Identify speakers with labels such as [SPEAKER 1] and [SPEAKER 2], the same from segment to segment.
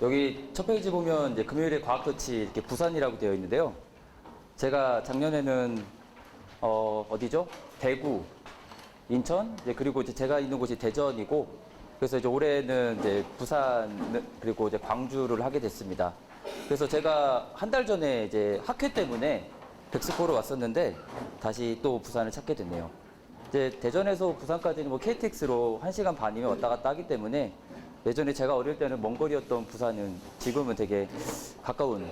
[SPEAKER 1] 여기 첫 페이지 보면 이제 금요일에 과학터치 이렇게 부산이라고 되어 있는데요. 제가 작년에는 어디죠? 대구, 인천, 이제 그리고 이제 제가 있는 곳이 대전이고, 그래서 이제 올해는 이제 부산 그리고 이제 광주를 하게 됐습니다. 그래서 제가 한 달 전에 이제 학회 때문에 백스코로 왔었는데 다시 또 부산을 찾게 됐네요. 이제 대전에서 부산까지는 뭐 KTX로 1시간 반이면 왔다 갔다 하기 때문에 예전에 제가 어릴 때는 먼 거리였던 부산은 지금은 되게 가까운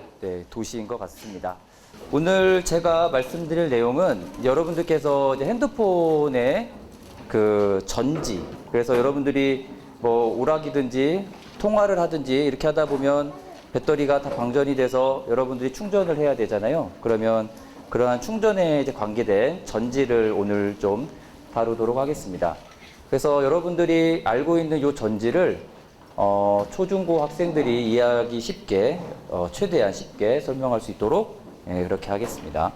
[SPEAKER 1] 도시인 것 같습니다. 오늘 제가 말씀드릴 내용은 여러분들께서 이제 핸드폰의 그 전지, 그래서 여러분들이 뭐 오락이든지 통화를 하든지 이렇게 하다 보면 배터리가 다 방전이 돼서 여러분들이 충전을 해야 되잖아요. 그러면 그러한 충전에 이제 관계된 전지를 오늘 좀 다루도록 하겠습니다. 그래서 여러분들이 알고 있는 이 전지를 초중고 학생들이 이해하기 쉽게 최대한 쉽게 설명할 수 있도록 그렇게 하겠습니다.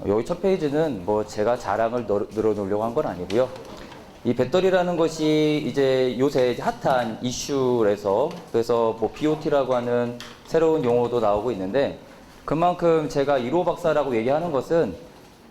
[SPEAKER 1] 여기 첫 페이지는 뭐 제가 자랑을 늘어놓으려고 한 건 아니고요. 이 배터리라는 것이 이제 요새 핫한 이슈라서 그래서 뭐 BOT라고 하는 새로운 용어도 나오고 있는데 그만큼 제가 1호 박사라고 얘기하는 것은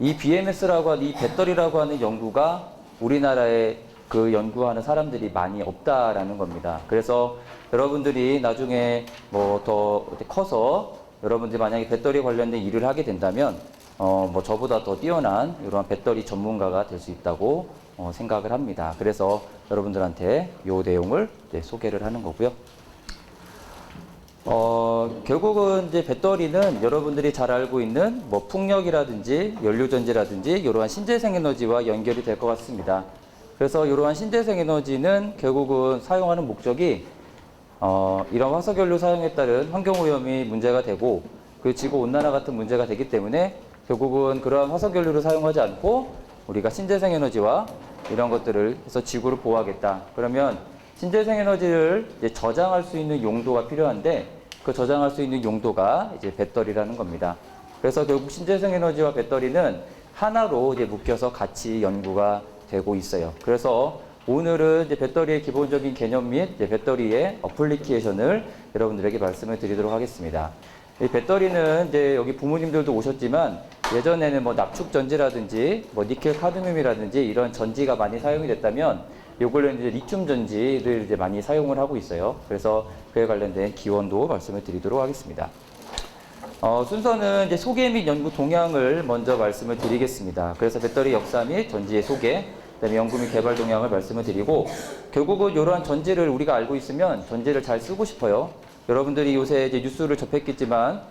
[SPEAKER 1] 이 BMS라고 하는 이 배터리라고 하는 연구가 우리나라에 그 연구하는 사람들이 많이 없다라는 겁니다. 그래서 여러분들이 나중에 뭐 더 커서 여러분들이 만약에 배터리 관련된 일을 하게 된다면 뭐 저보다 더 뛰어난 이런 배터리 전문가가 될 수 있다고 생각을 합니다. 그래서 여러분들한테 이 내용을 소개를 하는 거고요. 결국은 이제 배터리는 여러분들이 잘 알고 있는 뭐 풍력이라든지 연료전지라든지 이러한 신재생 에너지와 연결이 될 것 같습니다. 그래서 이러한 신재생 에너지는 결국은 사용하는 목적이 이런 화석연료 사용에 따른 환경오염이 문제가 되고 그 지구온난화 같은 문제가 되기 때문에 결국은 그러한 화석연료를 사용하지 않고 우리가 신재생 에너지와 이런 것들을 해서 지구를 보호하겠다. 그러면 신재생 에너지를 이제 저장할 수 있는 용도가 필요한데 그 저장할 수 있는 용도가 이제 배터리라는 겁니다. 그래서 결국 신재생 에너지와 배터리는 하나로 이제 묶여서 같이 연구가 되고 있어요. 그래서 오늘은 이제 배터리의 기본적인 개념 및 이제 배터리의 어플리케이션을 여러분들에게 말씀을 드리도록 하겠습니다. 이 배터리는 이제 여기 부모님들도 오셨지만 예전에는 뭐 납축전지라든지 뭐 니켈 카드뮴이라든지 이런 전지가 많이 사용이 됐다면 요걸로 이제 리튬 전지를 이제 많이 사용을 하고 있어요. 그래서 그에 관련된 기원도 말씀을 드리도록 하겠습니다. 순서는 이제 소개 및 연구 동향을 먼저 말씀을 드리겠습니다. 그래서 배터리 역사 및 전지의 소개, 그다음에 연구 및 개발 동향을 말씀을 드리고 결국은 이러한 전지를 우리가 알고 있으면 전지를 잘 쓰고 싶어요. 여러분들이 요새 이제 뉴스를 접했겠지만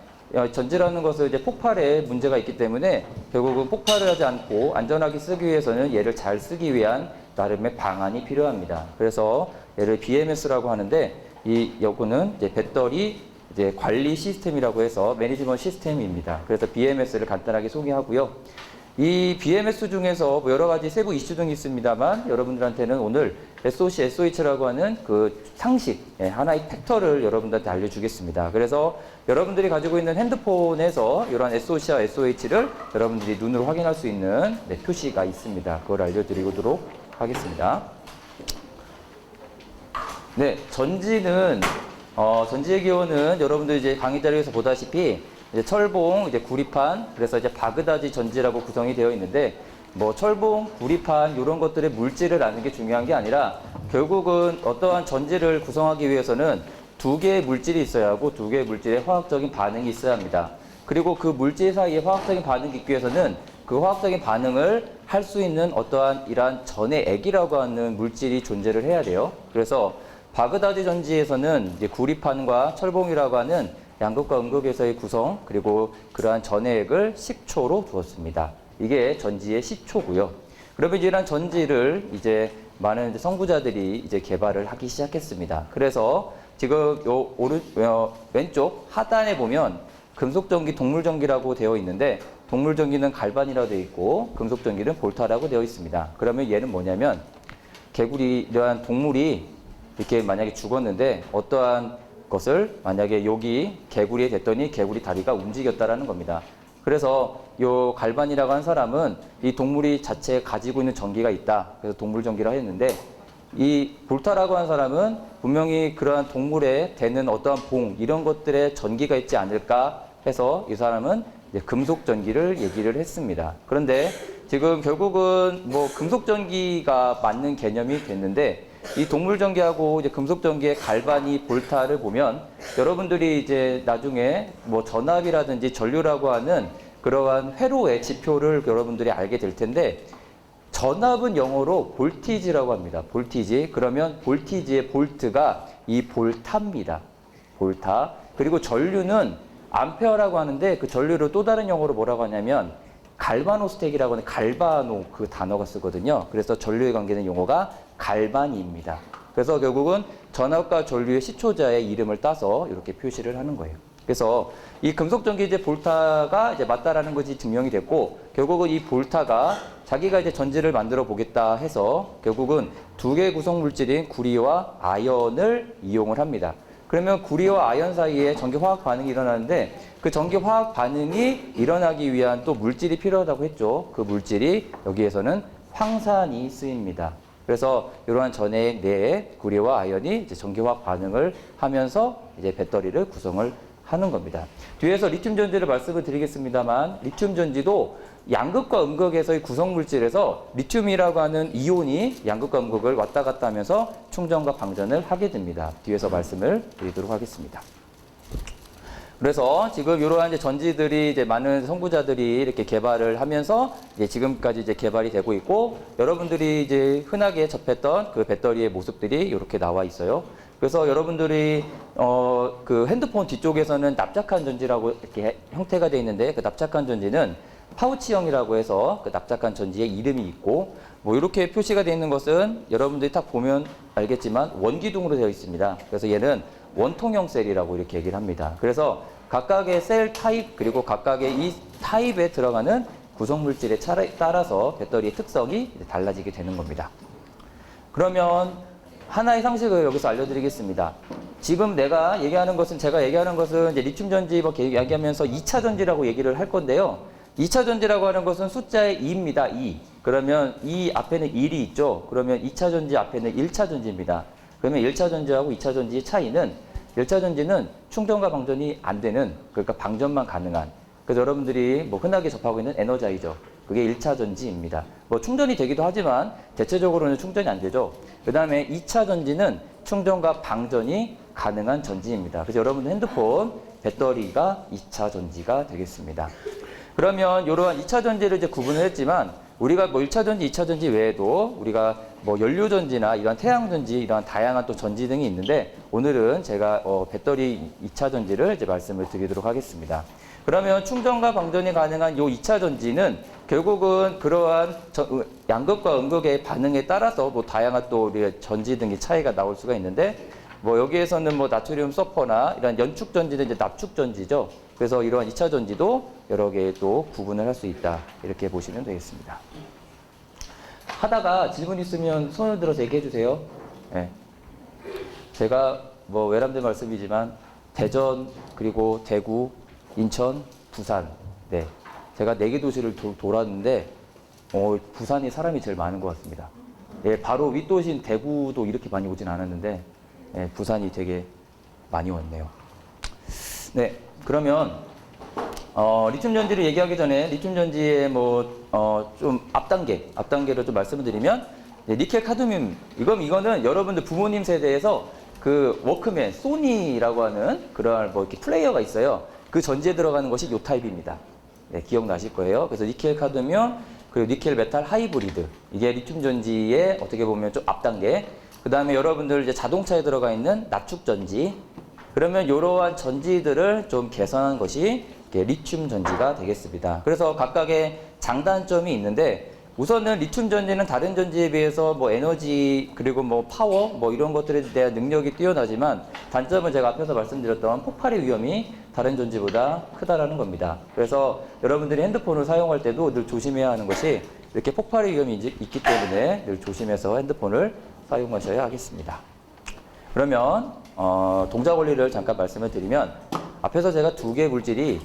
[SPEAKER 1] 전지라는 것은 이제 폭발에 문제가 있기 때문에 결국은 폭발을 하지 않고 안전하게 쓰기 위해서는 얘를 잘 쓰기 위한 나름의 방안이 필요합니다. 그래서 얘를 BMS라고 하는데 요거는 이제 배터리 이제 관리 시스템이라고 해서 매니지먼트 시스템입니다. 그래서 BMS를 간단하게 소개하고요. 이 BMS 중에서 뭐 여러 가지 세부 이슈 등이 있습니다만 여러분들한테는 오늘 SOC, SOH라고 하는 그 상식, 하나의 팩터를 여러분들한테 알려주겠습니다. 그래서 여러분들이 가지고 있는 핸드폰에서 이런 SOC와 SOH를 여러분들이 눈으로 확인할 수 있는 표시가 있습니다. 그걸 알려드리도록 하겠습니다. 네, 전지는 전지의 기원은 여러분들 이제 강의 자료에서 보다시피 이제 철봉, 이제 구리판, 그래서 이제 바그다지 전지라고 구성이 되어 있는데 뭐 철봉, 구리판 이런 것들의 물질을 아는 게 중요한 게 아니라 결국은 어떠한 전지를 구성하기 위해서는 두 개의 물질이 있어야 하고 두 개의 물질의 화학적인 반응이 있어야 합니다. 그리고 그 물질 사이에 화학적인 반응이 있기 위해서는 그 화학적인 반응을 할 수 있는 어떠한 이러한 전의 액이라고 하는 물질이 존재를 해야 돼요. 그래서 바그다디 전지에서는 이제 구리판과 철봉이라고 하는 양극과 음극에서의 구성 그리고 그러한 전의 액을 식초로 두었습니다. 이게 전지의 시초고요. 그러면 이제 이런 전지를 이제 많은 이제 선구자들이 이제 개발을 하기 시작했습니다. 그래서 지금 왼쪽 하단에 보면 금속전기, 동물전기라고 되어 있는데 동물전기는 갈반이라고 되어 있고 금속전기는 볼타라고 되어 있습니다. 그러면 얘는 뭐냐면 개구리 이러한 동물이 이렇게 만약에 죽었는데 어떠한 것을 만약에 여기 개구리에 댔더니 개구리 다리가 움직였다라는 겁니다. 그래서 요 갈반이라고 하는 사람은 이 동물이 자체에 가지고 있는 전기가 있다. 그래서 동물전기라 했는데 이 볼타라고 하는 사람은 분명히 그러한 동물에 대는 어떠한 봉 이런 것들에 전기가 있지 않을까 해서 이 사람은 이제 금속 전기를 얘기를 했습니다. 그런데 지금 결국은 뭐 금속 전기가 맞는 개념이 됐는데 이 동물 전기하고 이제 금속 전기의 갈바니 볼타를 보면 여러분들이 이제 나중에 뭐 전압이라든지 전류라고 하는 그러한 회로의 지표를 여러분들이 알게 될 텐데 전압은 영어로 볼티지라고 합니다. 볼티지. 그러면 볼티지의 볼트가 이 볼타입니다. 볼타. 그리고 전류는 암페어라고 하는데 그 전류를 또 다른 영어로 뭐라고 하냐면 갈바노스택이라고 하는 갈바노 그 단어가 쓰거든요. 그래서 전류에 관계된 용어가 갈바니입니다. 그래서 결국은 전압과 전류의 시초자의 이름을 따서 이렇게 표시를 하는 거예요. 그래서 이 금속전기제 볼타가 이제 맞다라는 것이 증명이 됐고 결국은 이 볼타가 자기가 이제 전지를 만들어 보겠다 해서 결국은 두 개의 구성 물질인 구리와 아연을 이용을 합니다. 그러면 구리와 아연 사이에 전기 화학 반응이 일어나는데 그 전기 화학 반응이 일어나기 위한 또 물질이 필요하다고 했죠. 그 물질이 여기에서는 황산이 쓰입니다. 그래서 이러한 전해 내에 구리와 아연이 이제 전기 화학 반응을 하면서 이제 배터리를 구성을 하는 겁니다. 뒤에서 리튬 전지를 말씀을 드리겠습니다만 리튬 전지도 양극과 음극에서의 구성 물질에서 리튬이라고 하는 이온이 양극과 음극을 왔다 갔다 하면서 충전과 방전을 하게 됩니다. 뒤에서 말씀을 드리도록 하겠습니다. 그래서 지금 이러한 이제 전지들이 이제 많은 선구자들이 이렇게 개발을 하면서 이제 지금까지 이제 개발이 되고 있고 여러분들이 이제 흔하게 접했던 그 배터리의 모습들이 이렇게 나와 있어요. 그래서 여러분들이 그 핸드폰 뒤쪽에서는 납작한 전지라고 이렇게 형태가 되어 있는데 그 납작한 전지는 파우치형이라고 해서 그 납작한 전지의 이름이 있고 뭐 이렇게 표시가 되어 있는 것은 여러분들이 딱 보면 알겠지만 원기둥으로 되어 있습니다. 그래서 얘는 원통형 셀이라고 이렇게 얘기를 합니다. 그래서 각각의 셀 타입 그리고 각각의 이 타입에 들어가는 구성 물질에 따라서 배터리의 특성이 달라지게 되는 겁니다. 그러면 하나의 상식을 여기서 알려드리겠습니다. 지금 제가 얘기하는 것은 이제 리튬 전지 뭐 얘기하면서 2차 전지라고 얘기를 할 건데요. 2차 전지라고 하는 것은 숫자의 2입니다. 2. 그러면 이 앞에는 1이 있죠. 그러면 2차 전지 앞에는 1차 전지입니다. 그러면 1차 전지하고 2차 전지의 차이는 1차 전지는 충전과 방전이 안 되는 그러니까 방전만 가능한 그래서 여러분들이 뭐 흔하게 접하고 있는 에너자이저 그게 1차 전지입니다. 뭐 충전이 되기도 하지만 대체적으로는 충전이 안 되죠. 그 다음에 2차 전지는 충전과 방전이 가능한 전지입니다. 그래서 여러분 핸드폰 배터리가 2차 전지가 되겠습니다. 그러면 이러한 2차 전지를 이제 구분을 했지만 우리가 뭐 1차 전지, 2차 전지 외에도 우리가 뭐 연료 전지나 이런 태양 전지 이런 다양한 또 전지 등이 있는데 오늘은 제가 배터리 2차 전지를 이제 말씀을 드리도록 하겠습니다. 그러면 충전과 방전이 가능한 요 2차 전지는 결국은 그러한 양극과 음극의 반응에 따라서 뭐 다양한 또 우리의 전지 등의 차이가 나올 수가 있는데 뭐 여기에서는 뭐 나트륨 서퍼나 이런 연축 전지는 이제 납축 전지죠. 그래서 이러한 2차 전지도 여러 개 또 구분을 할 수 있다. 이렇게 보시면 되겠습니다. 하다가 질문 있으면 손을 들어서 얘기해 주세요. 네. 제가 뭐 외람된 말씀이지만 대전 그리고 대구 인천, 부산, 네, 제가 4개 도시를 돌았는데 부산이 사람이 제일 많은 것 같습니다. 예, 바로 윗도시인 대구도 이렇게 많이 오진 않았는데 예, 부산이 되게 많이 왔네요. 네, 그러면 리튬 전지를 얘기하기 전에 리튬 전지의 좀 앞단계로 좀 말씀을 드리면 니켈 카드뮴 이거는 여러분들 부모님 세대에서 그 워크맨 소니라고 하는 그런 뭐 이렇게 플레이어가 있어요. 그 전지에 들어가는 것이 이 타입입니다. 네, 기억나실 거예요. 그래서 니켈 카드뮴 그리고 니켈 메탈 하이브리드 이게 리튬 전지의 어떻게 보면 좀 앞단계. 그 다음에 여러분들 이제 자동차에 들어가 있는 납축 전지. 그러면 이러한 전지들을 좀 개선한 것이 리튬 전지가 되겠습니다. 그래서 각각의 장단점이 있는데 우선은 리튬 전지는 다른 전지에 비해서 뭐 에너지 그리고 뭐 파워 뭐 이런 것들에 대한 능력이 뛰어나지만 단점은 제가 앞에서 말씀드렸던 폭발의 위험이 다른 전지보다 크다라는 겁니다. 그래서 여러분들이 핸드폰을 사용할 때도 늘 조심해야 하는 것이 이렇게 폭발의 위험이 있기 때문에 늘 조심해서 핸드폰을 사용하셔야 하겠습니다. 그러면 동작 원리를 잠깐 말씀을 드리면 앞에서 제가 2개의 물질이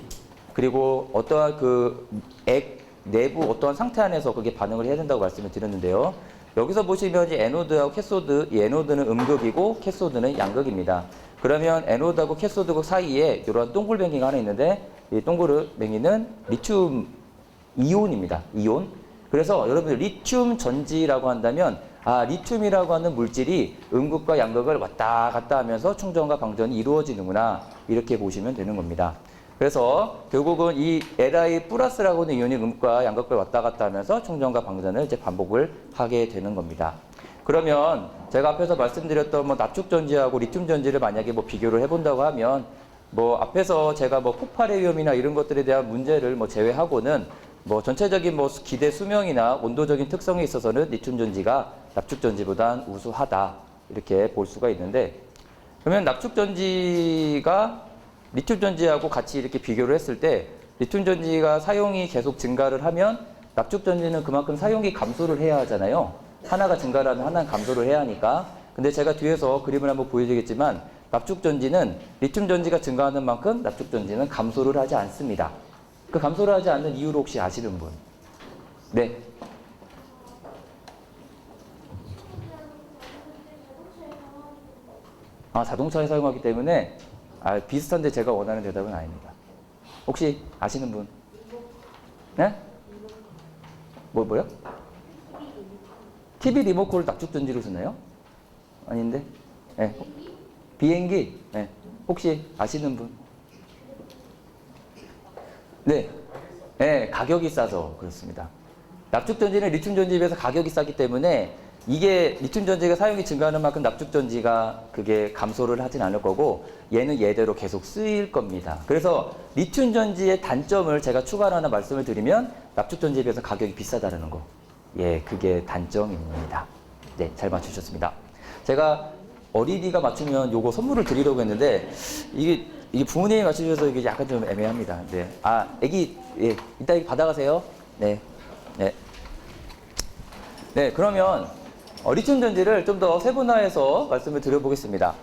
[SPEAKER 1] 그리고 어떠한 그 액 내부 어떠한 상태 안에서 그게 반응을 해야 된다고 말씀을 드렸는데요. 여기서 보시면 이 에노드하고 캐소드, 이 에노드는 음극이고 캐소드는 양극입니다. 그러면 에노드하고 캐소드 사이에 이런 동글뱅이가 하나 있는데 이 동글뱅이는 리튬 이온입니다. 이온. 그래서 여러분들 리튬 전지라고 한다면 리튬이라고 하는 물질이 음극과 양극을 왔다 갔다 하면서 충전과 방전이 이루어지는구나 이렇게 보시면 되는 겁니다. 그래서 결국은 이 Li 플러스라고 하는 이온이 음극과 양극을 왔다 갔다 하면서 충전과 방전을 이제 반복을 하게 되는 겁니다. 그러면 제가 앞에서 말씀드렸던 뭐 납축 전지하고 리튬 전지를 만약에 뭐 비교를 해본다고 하면 뭐 앞에서 제가 뭐 폭발의 위험이나 이런 것들에 대한 문제를 뭐 제외하고는 뭐 전체적인 뭐 기대 수명이나 온도적인 특성에 있어서는 리튬 전지가 납축 전지보단 우수하다 이렇게 볼 수가 있는데, 그러면 납축 전지가 리튬 전지하고 같이 이렇게 비교를 했을 때 리튬 전지가 사용이 계속 증가를 하면 납축 전지는 그만큼 사용이 감소를 해야 하잖아요. 하나가 증가를 하면 하나는 감소를 해야 하니까. 근데 제가 뒤에서 그림을 한번 보여드리겠지만 납축 전지는 리튬 전지가 증가하는 만큼 납축 전지는 감소를 하지 않습니다. 그 감소를 하지 않는 이유를 혹시 아시는 분? 네. 자동차에 사용하기 때문에 비슷한데 제가 원하는 대답은 아닙니다. 혹시 아시는 분? 네? 뭐요? TV 리모컨을 납축 전지로 쓰나요? 아닌데? 네. 비행기? 네. 혹시 아시는 분? 네. 네, 가격이 싸서 그렇습니다. 납축 전지는 리튬 전지에 비해서 가격이 싸기 때문에 이게 리튬 전지가 사용이 증가하는 만큼 납축 전지가 그게 감소를 하진 않을 거고 얘는 얘대로 계속 쓰일 겁니다. 그래서 리튬 전지의 단점을 제가 추가로 하나 말씀을 드리면 납축 전지에 비해서 가격이 비싸다는 거. 예, 그게 단점입니다. 네, 잘 맞추셨습니다. 제가 어린이가 맞추면 요거 선물을 드리려고 했는데 이게 부모님이 맞추셔서 이게 약간 좀 애매합니다. 네. 애기, 예, 이따 이거 받아가세요. 네. 네. 네, 그러면 리튬 전지를 좀 더 세분화해서 말씀을 드려보겠습니다.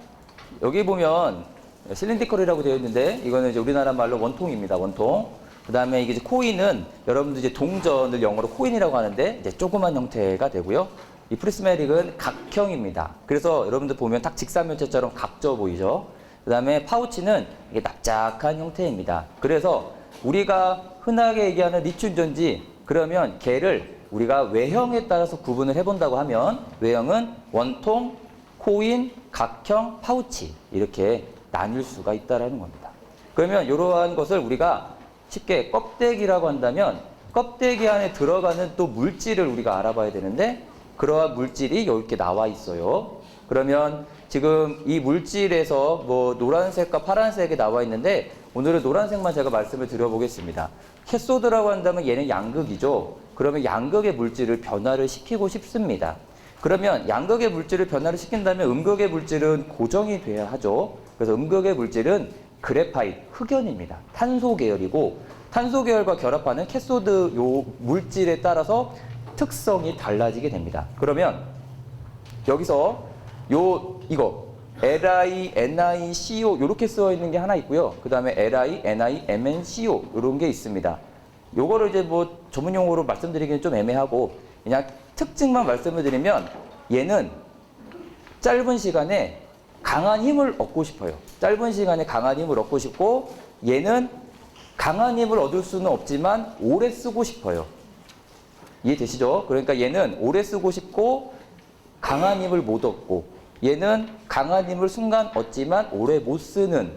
[SPEAKER 1] 여기 보면 실린디컬이라고 되어 있는데 이거는 이제 우리나라 말로 원통입니다. 원통. 그 다음에 이게 이제 코인은 여러분들 이제 동전을 영어로 코인이라고 하는데 이제 조그만 형태가 되고요. 이 프리스메릭은 각형입니다. 그래서 여러분들 보면 딱 직사면체처럼 각져 보이죠. 그 다음에 파우치는 이게 납작한 형태입니다. 그래서 우리가 흔하게 얘기하는 리튬 전지, 그러면 걔를 우리가 외형에 따라서 구분을 해본다고 하면 외형은 원통, 코인, 각형, 파우치 이렇게 나뉠 수가 있다는 겁니다. 그러면 이러한 것을 우리가 쉽게 껍데기라고 한다면 껍데기 안에 들어가는 또 물질을 우리가 알아봐야 되는데 그러한 물질이 이렇게 나와 있어요. 그러면 지금 이 물질에서 뭐 노란색과 파란색이 나와 있는데 오늘은 노란색만 제가 말씀을 드려보겠습니다. 캐소드라고 한다면 얘는 양극이죠. 그러면 양극의 물질을 변화를 시키고 싶습니다. 그러면 양극의 물질을 변화를 시킨다면 음극의 물질은 고정이 돼야 하죠. 그래서 음극의 물질은 그래파이트, 흑연입니다. 탄소 계열이고 탄소 계열과 결합하는 캐소드 요 물질에 따라서 특성이 달라지게 됩니다. 그러면 여기서 이거 Li, NiCO 이렇게 써 있는 게 하나 있고요. 그 다음에 Li, Ni, MnCO 이런 게 있습니다. 요거를 이제 뭐 전문 용어로 말씀드리기는 좀 애매하고 그냥 특징만 말씀을 드리면 얘는 짧은 시간에 강한 힘을 얻고 싶어요. 짧은 시간에 강한 힘을 얻고 싶고 얘는 강한 힘을 얻을 수는 없지만 오래 쓰고 싶어요. 이해되시죠? 그러니까 얘는 오래 쓰고 싶고 강한 힘을 못 얻고 얘는 강한 힘을 순간 얻지만 오래 못 쓰는,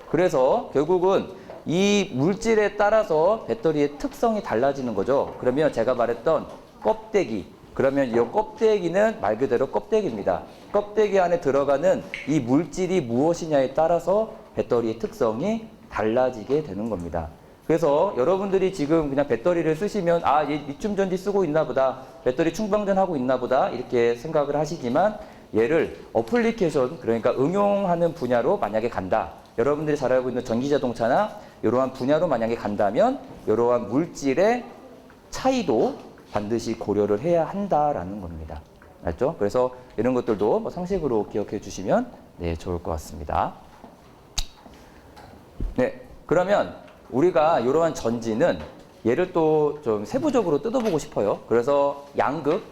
[SPEAKER 1] 그래서 결국은 이 물질에 따라서 배터리의 특성이 달라지는 거죠. 그러면 제가 말했던 껍데기, 그러면 이 껍데기는 말 그대로 껍데기입니다. 껍데기 안에 들어가는 이 물질이 무엇이냐에 따라서 배터리의 특성이 달라지게 되는 겁니다. 그래서 여러분들이 지금 그냥 배터리를 쓰시면 얘 리튬 전지 쓰고 있나 보다, 배터리 충방전하고 있나 보다 이렇게 생각을 하시지만 얘를 어플리케이션, 그러니까 응용하는 분야로 만약에 간다. 여러분들이 잘 알고 있는 전기자동차나 이러한 분야로 만약에 간다면 이러한 물질의 차이도 반드시 고려를 해야 한다라는 겁니다. 알죠? 그래서 이런 것들도 뭐 상식으로 기억해 주시면 좋을 것 같습니다. 네, 그러면 우리가 이러한 전지는 얘를 또 좀 세부적으로 뜯어보고 싶어요. 그래서 양극,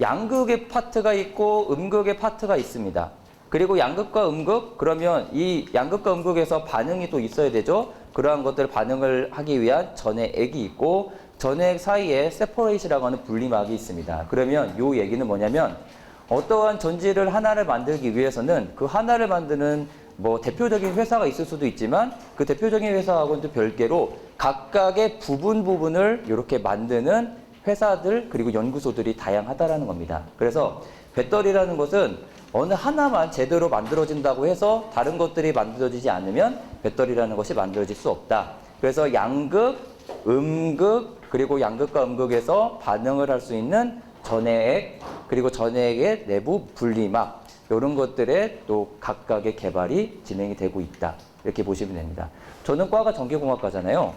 [SPEAKER 1] 양극의 파트가 있고 음극의 파트가 있습니다. 그리고 양극과 음극, 그러면 이 양극과 음극에서 반응이 또 있어야 되죠. 그러한 것들 반응을 하기 위한 전해액이 있고 전해액 사이에 세퍼레이트라고 하는 분리막이 있습니다. 그러면 이 얘기는 뭐냐면 어떠한 전지를 하나를 만들기 위해서는 그 하나를 만드는 뭐 대표적인 회사가 있을 수도 있지만 그 대표적인 회사하고는 또 별개로 각각의 부분을 이렇게 만드는 회사들 그리고 연구소들이 다양하다라는 겁니다. 그래서 배터리라는 것은 어느 하나만 제대로 만들어진다고 해서 다른 것들이 만들어지지 않으면 배터리라는 것이 만들어질 수 없다. 그래서 양극, 음극, 그리고 양극과 음극에서 반응을 할 수 있는 전해액, 그리고 전해액의 내부 분리막, 이런 것들의 또 각각의 개발이 진행이 되고 있다. 이렇게 보시면 됩니다. 저는 과가 전기공학과잖아요.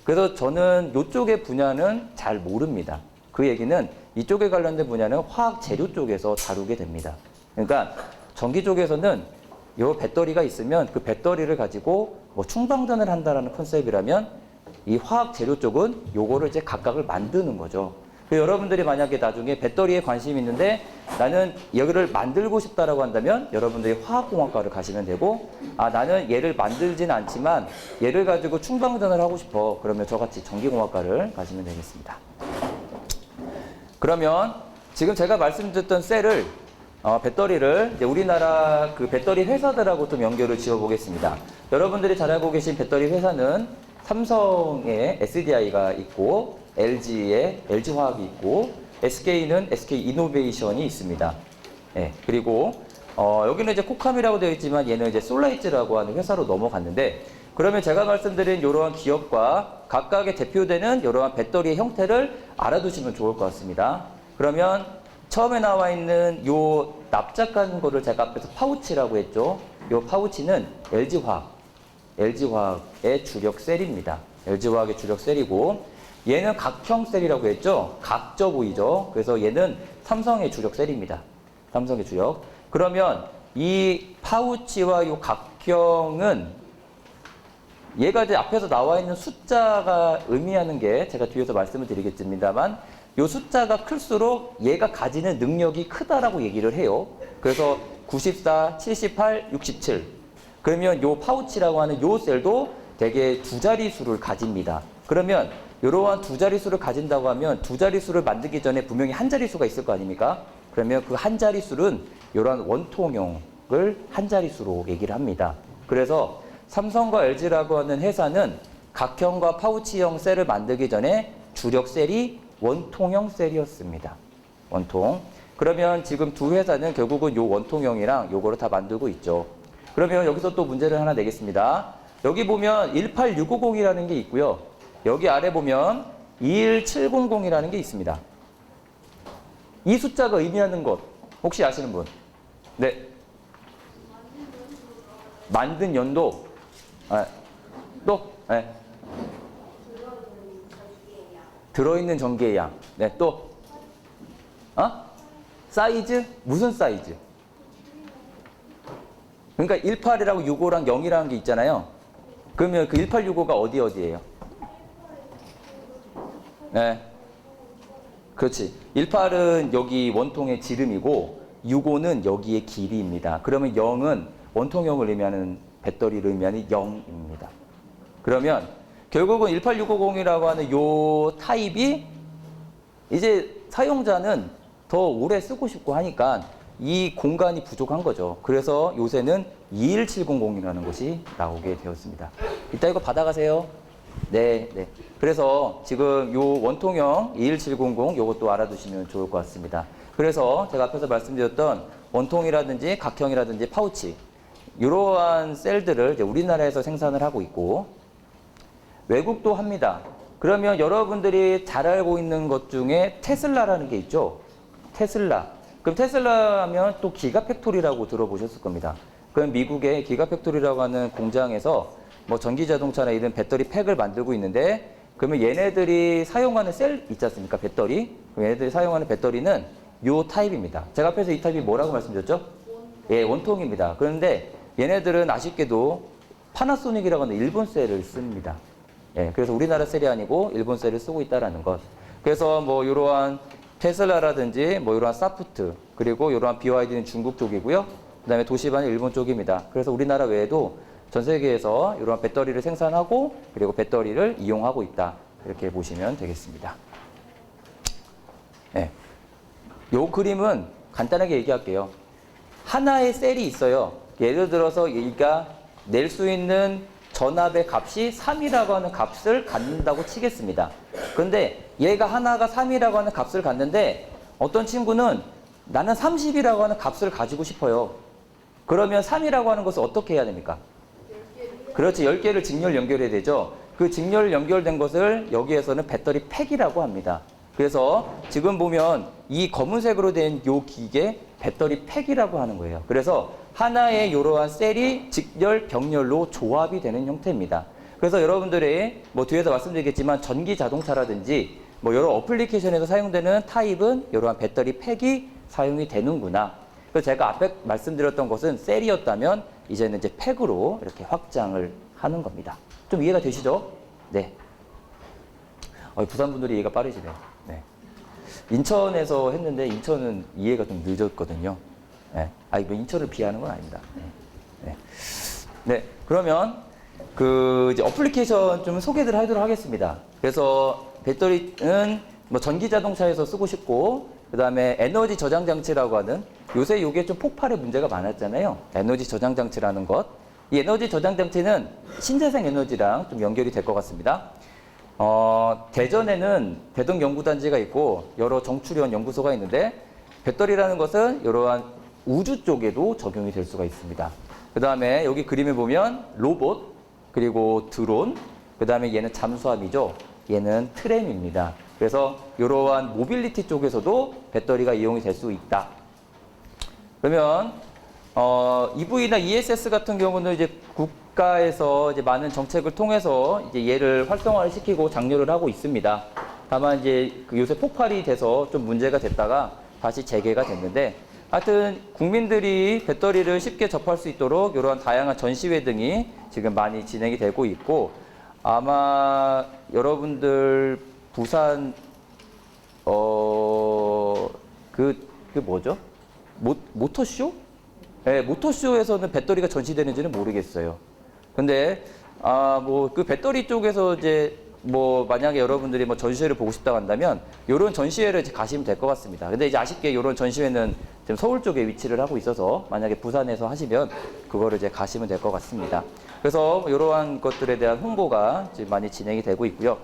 [SPEAKER 1] 그래서 저는 이쪽의 분야는 잘 모릅니다. 그 얘기는 이쪽에 관련된 분야는 화학 재료 쪽에서 다루게 됩니다. 그러니까 전기 쪽에서는 이 배터리가 있으면 그 배터리를 가지고 뭐 충방전을 한다라는 컨셉이라면 이 화학 재료 쪽은 요거를 이제 각각을 만드는 거죠. 여러분들이 만약에 나중에 배터리에 관심이 있는데 나는 여기를 만들고 싶다라고 한다면 여러분들이 화학공학과를 가시면 되고, 아 나는 얘를 만들진 않지만 얘를 가지고 충방전을 하고 싶어. 그러면 저같이 전기공학과를 가시면 되겠습니다. 그러면 지금 제가 말씀드렸던 셀을 배터리를 이제 우리나라 그 배터리 회사들하고 좀 연결을 지어 보겠습니다. 여러분들이 잘 알고 계신 배터리 회사는 삼성의 SDI가 있고 LG의 LG화학이 있고 SK는 SK이노베이션이 있습니다. 네, 그리고 여기는 이제 코캄이라고 되어 있지만 얘는 이제 솔라이트라고 하는 회사로 넘어갔는데, 그러면 제가 말씀드린 이러한 기업과 각각의 대표되는 이러한 배터리의 형태를 알아두시면 좋을 것 같습니다. 그러면 처음에 나와 있는 요 납작한 거를 제가 앞에서 파우치라고 했죠. 요 파우치는 LG화학의 주력 셀입니다. LG화학의 주력 셀이고, 얘는 각형 셀이라고 했죠. 각져 보이죠. 그래서 얘는 삼성의 주력 셀입니다. 삼성의 주력. 그러면 이 파우치와 이 각형은 얘가 이제 앞에서 나와 있는 숫자가 의미하는 게 제가 뒤에서 말씀을 드리겠습니다만, 이 숫자가 클수록 얘가 가지는 능력이 크다라고 얘기를 해요. 그래서 94, 78, 67. 그러면 이 파우치라고 하는 이 셀도 대개 두 자릿수를 가집니다. 그러면 이러한 두 자릿수를 가진다고 하면 두 자릿수를 만들기 전에 분명히 한 자릿수가 있을 거 아닙니까? 그러면 그 한 자릿수는 이러한 원통형을 한 자릿수로 얘기를 합니다. 그래서 삼성과 LG라고 하는 회사는 각형과 파우치형 셀을 만들기 전에 주력 셀이 원통형 셀이었습니다. 원통. 그러면 지금 두 회사는 결국은 요 원통형이랑 요거를 다 만들고 있죠. 그러면 여기서 또 문제를 하나 내겠습니다. 여기 보면 18650이라는 게 있고요. 여기 아래 보면 21700이라는 게 있습니다. 이 숫자가 의미하는 것 혹시 아시는 분? 네. 만든 연도. 또? 네. 들어있는 전기의 양. 네, 또? 사이즈? 무슨 사이즈? 그러니까 18이라고 65랑 0이라는 게 있잖아요. 그러면 그 1865가 어디예요? 네. 그렇지. 18은 여기 원통의 지름이고 65는 여기의 길이입니다. 그러면 0은 원통형을 의미하는 배터리를 의미하는 0입니다. 그러면 결국은 18650이라고 하는 요 타입이 이제 사용자는 더 오래 쓰고 싶고 하니까 이 공간이 부족한 거죠. 그래서 요새는 21700이라는 것이 나오게 되었습니다. 이따 이거 받아가세요. 네, 네. 그래서 지금 요 원통형 21700 요것도 알아두시면 좋을 것 같습니다. 그래서 제가 앞에서 말씀드렸던 원통이라든지 각형이라든지 파우치 이러한 셀들을 이제 우리나라에서 생산을 하고 있고 외국도 합니다. 그러면 여러분들이 잘 알고 있는 것 중에 테슬라라는 게 있죠. 테슬라. 그럼 테슬라 하면 또 기가팩토리라고 들어보셨을 겁니다. 그럼 미국의 기가팩토리라고 하는 공장에서 뭐 전기자동차나 이런 배터리 팩을 만들고 있는데, 그러면 얘네들이 사용하는 셀 있지 않습니까? 배터리. 그럼 얘네들이 사용하는 배터리는 요 타입입니다. 제가 앞에서 이 타입이 뭐라고 말씀드렸죠? 예, 원통입니다. 그런데 얘네들은 아쉽게도 파나소닉이라고 하는 일본 셀을 씁니다. 예, 그래서 우리나라 셀이 아니고 일본 셀을 쓰고 있다라는 것. 그래서 뭐 이러한 테슬라라든지 뭐 이러한 사프트, 그리고 이러한 BYD는 중국 쪽이고요. 그다음에 도시바는 일본 쪽입니다. 그래서 우리나라 외에도 전 세계에서 이러한 배터리를 생산하고 그리고 배터리를 이용하고 있다. 이렇게 보시면 되겠습니다. 네. 요 그림은 간단하게 얘기할게요. 하나의 셀이 있어요. 예를 들어서 얘가 낼 수 있는 전압의 값이 3이라고 하는 값을 갖는다고 치겠습니다. 근데 얘가 하나가 3이라고 하는 값을 갖는데 어떤 친구는 나는 30이라고 하는 값을 가지고 싶어요. 그러면 3이라고 하는 것을 어떻게 해야 됩니까? 그렇지, 10개를 직렬 연결해야 되죠. 그 직렬 연결된 것을 여기에서는 배터리 팩이라고 합니다. 그래서 지금 보면 이 검은색으로 된 요 기계 배터리 팩이라고 하는 거예요. 그래서 하나의 이러한 셀이 직렬, 병렬로 조합이 되는 형태입니다. 그래서 여러분들이 뭐 뒤에서 말씀드리겠지만 전기 자동차라든지 뭐 여러 어플리케이션에서 사용되는 타입은 이러한 배터리 팩이 사용이 되는구나. 그래서 제가 앞에 말씀드렸던 것은 셀이었다면 이제는 이제 팩으로 이렇게 확장을 하는 겁니다. 좀 이해가 되시죠? 네. 부산 분들이 이해가 빠르시네요. 네. 인천에서 했는데 인천은 이해가 좀 늦었거든요. 네. 뭐 인천을 비하는 건 아닙니다. 네. 네. 그러면 그 이제 어플리케이션 좀 소개를 하도록 하겠습니다. 그래서 배터리는 뭐 전기 자동차에서 쓰고 싶고, 그 다음에 에너지 저장 장치라고 하는, 요새 이게 좀 폭발의 문제가 많았잖아요. 에너지 저장 장치라는 것. 이 에너지 저장 장치는 신재생 에너지랑 좀 연결이 될 것 같습니다. 대전에는 대동 연구단지가 있고 여러 정추리원 연구소가 있는데, 배터리라는 것은 이러한 우주 쪽에도 적용이 될 수가 있습니다. 그 다음에 여기 그림에 보면 로봇, 그리고 드론, 그 다음에 얘는 잠수함이죠. 얘는 트램입니다. 그래서 이러한 모빌리티 쪽에서도 배터리가 이용이 될 수 있다. 그러면 EV나 ESS 같은 경우는 이제 국가에서 이제 많은 정책을 통해서 이제 얘를 활성화를 시키고 장려를 하고 있습니다. 다만 이제 그 요새 폭발이 돼서 좀 문제가 됐다가 다시 재개가 됐는데, 하여튼 국민들이 배터리를 쉽게 접할 수 있도록 이러한 다양한 전시회 등이 지금 많이 진행이 되고 있고, 아마 여러분들 부산 그 뭐죠? 모터쇼? 네, 모터쇼에서는 배터리가 전시되는지는 모르겠어요. 근데 뭐 그 배터리 쪽에서 이제 뭐 만약에 여러분들이 뭐 전시회를 보고 싶다고 한다면 이런 전시회를 이제 가시면 될 것 같습니다. 근데 이제 아쉽게 이런 전시회는 지금 서울 쪽에 위치를 하고 있어서 만약에 부산에서 하시면 그거를 이제 가시면 될 것 같습니다. 그래서 이러한 것들에 대한 홍보가 지금 많이 진행이 되고 있고요.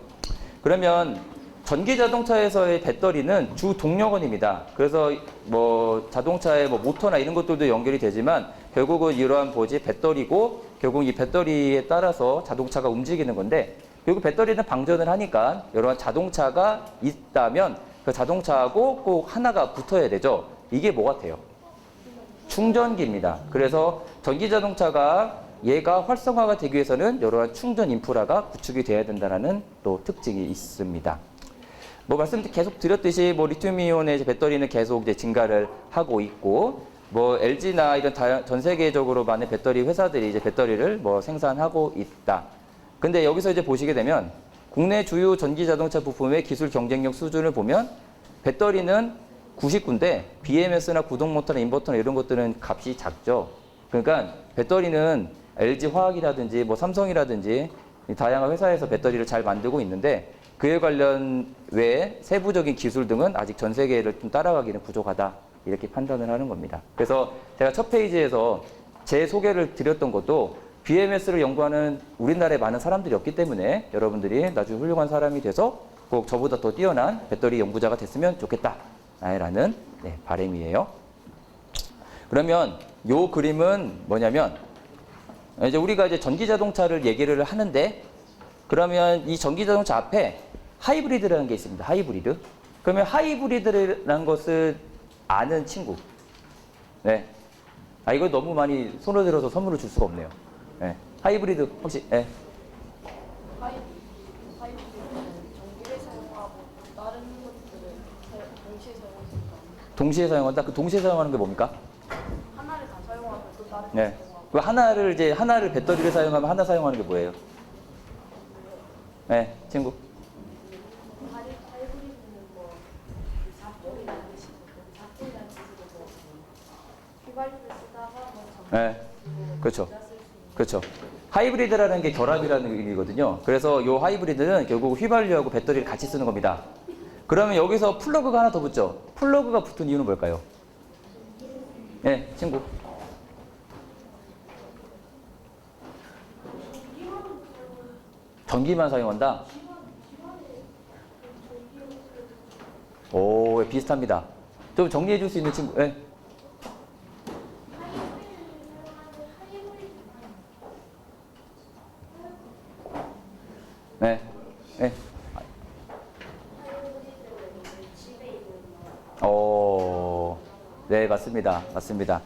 [SPEAKER 1] 그러면 전기 자동차에서의 배터리는 주 동력원입니다. 그래서 뭐 자동차의 뭐 모터나 이런 것들도 연결이 되지만 결국은 이러한 배터리고, 결국 이 배터리에 따라서 자동차가 움직이는 건데, 결국 배터리는 방전을 하니까 이러한 자동차가 있다면 그 자동차하고 꼭 하나가 붙어야 되죠. 이게 뭐 같아요? 충전기입니다. 그래서 전기 자동차가 얘가 활성화가 되기 위해서는 이러한 충전 인프라가 구축이 돼야 된다는 또 특징이 있습니다. 뭐 말씀 계속 드렸듯이 뭐 리튬이온의 배터리는 계속 이제 증가를 하고 있고, 뭐 LG나 이런 전 세계적으로 많은 배터리 회사들이 이제 배터리를 뭐 생산하고 있다. 근데 여기서 이제 보시게 되면 국내 주요 전기 자동차 부품의 기술 경쟁력 수준을 보면 배터리는 99인데 BMS나 구동 모터나 인버터나 이런 것들은 값이 작죠. 그러니까 배터리는 LG 화학이라든지 뭐 삼성이라든지 다양한 회사에서 배터리를 잘 만들고 있는데, 그에 관련 외에 세부적인 기술 등은 아직 전 세계를 좀 따라가기는 부족하다. 이렇게 판단을 하는 겁니다. 그래서 제가 첫 페이지에서 제 소개를 드렸던 것도 BMS를 연구하는 우리나라에 많은 사람들이 없기 때문에 여러분들이 나중에 훌륭한 사람이 돼서 꼭 저보다 더 뛰어난 배터리 연구자가 됐으면 좋겠다. 라는 바람이에요. 그러면 요 그림은 뭐냐면, 이제 우리가 이제 전기 자동차를 얘기를 하는데, 그러면 이 전기 자동차 앞에 하이브리드라는 게 있습니다. 하이브리드. 그러면 하이브리드라는 것을 아는 친구. 네. 이거 너무 많이 손을 들어서 선물을 줄 수가 없네요. 네. 하이브리드 혹시? 네.
[SPEAKER 2] 하이브리드는 전기를 사용하고 다른 것들을 동시에 사용할 수 있다.
[SPEAKER 1] 동시에 사용한다? 그 동시에 사용하는 게 뭡니까?
[SPEAKER 2] 하나를 다 사용하면 또 다른 걸
[SPEAKER 1] 네.
[SPEAKER 2] 사용하고.
[SPEAKER 1] 그 하나를 배터리를 사용하면 하나 사용하는 게 뭐예요? 네, 친구.
[SPEAKER 2] 하이브리드는 뭐
[SPEAKER 1] 네. 그렇죠. 그렇죠. 하이브리드라는 게 결합이라는 의미거든요. 그래서 이 하이브리드는 결국 휘발유하고 배터리를 같이 쓰는 겁니다. 그러면 여기서 플러그가 하나 더 붙죠. 플러그가 붙은 이유는 뭘까요? 네, 친구. 전기만 사용한다? 오, 비슷합니다. 좀 정리해 줄 수 있는 친구. 네. 네. 네. 네, 맞습니다. 맞습니다.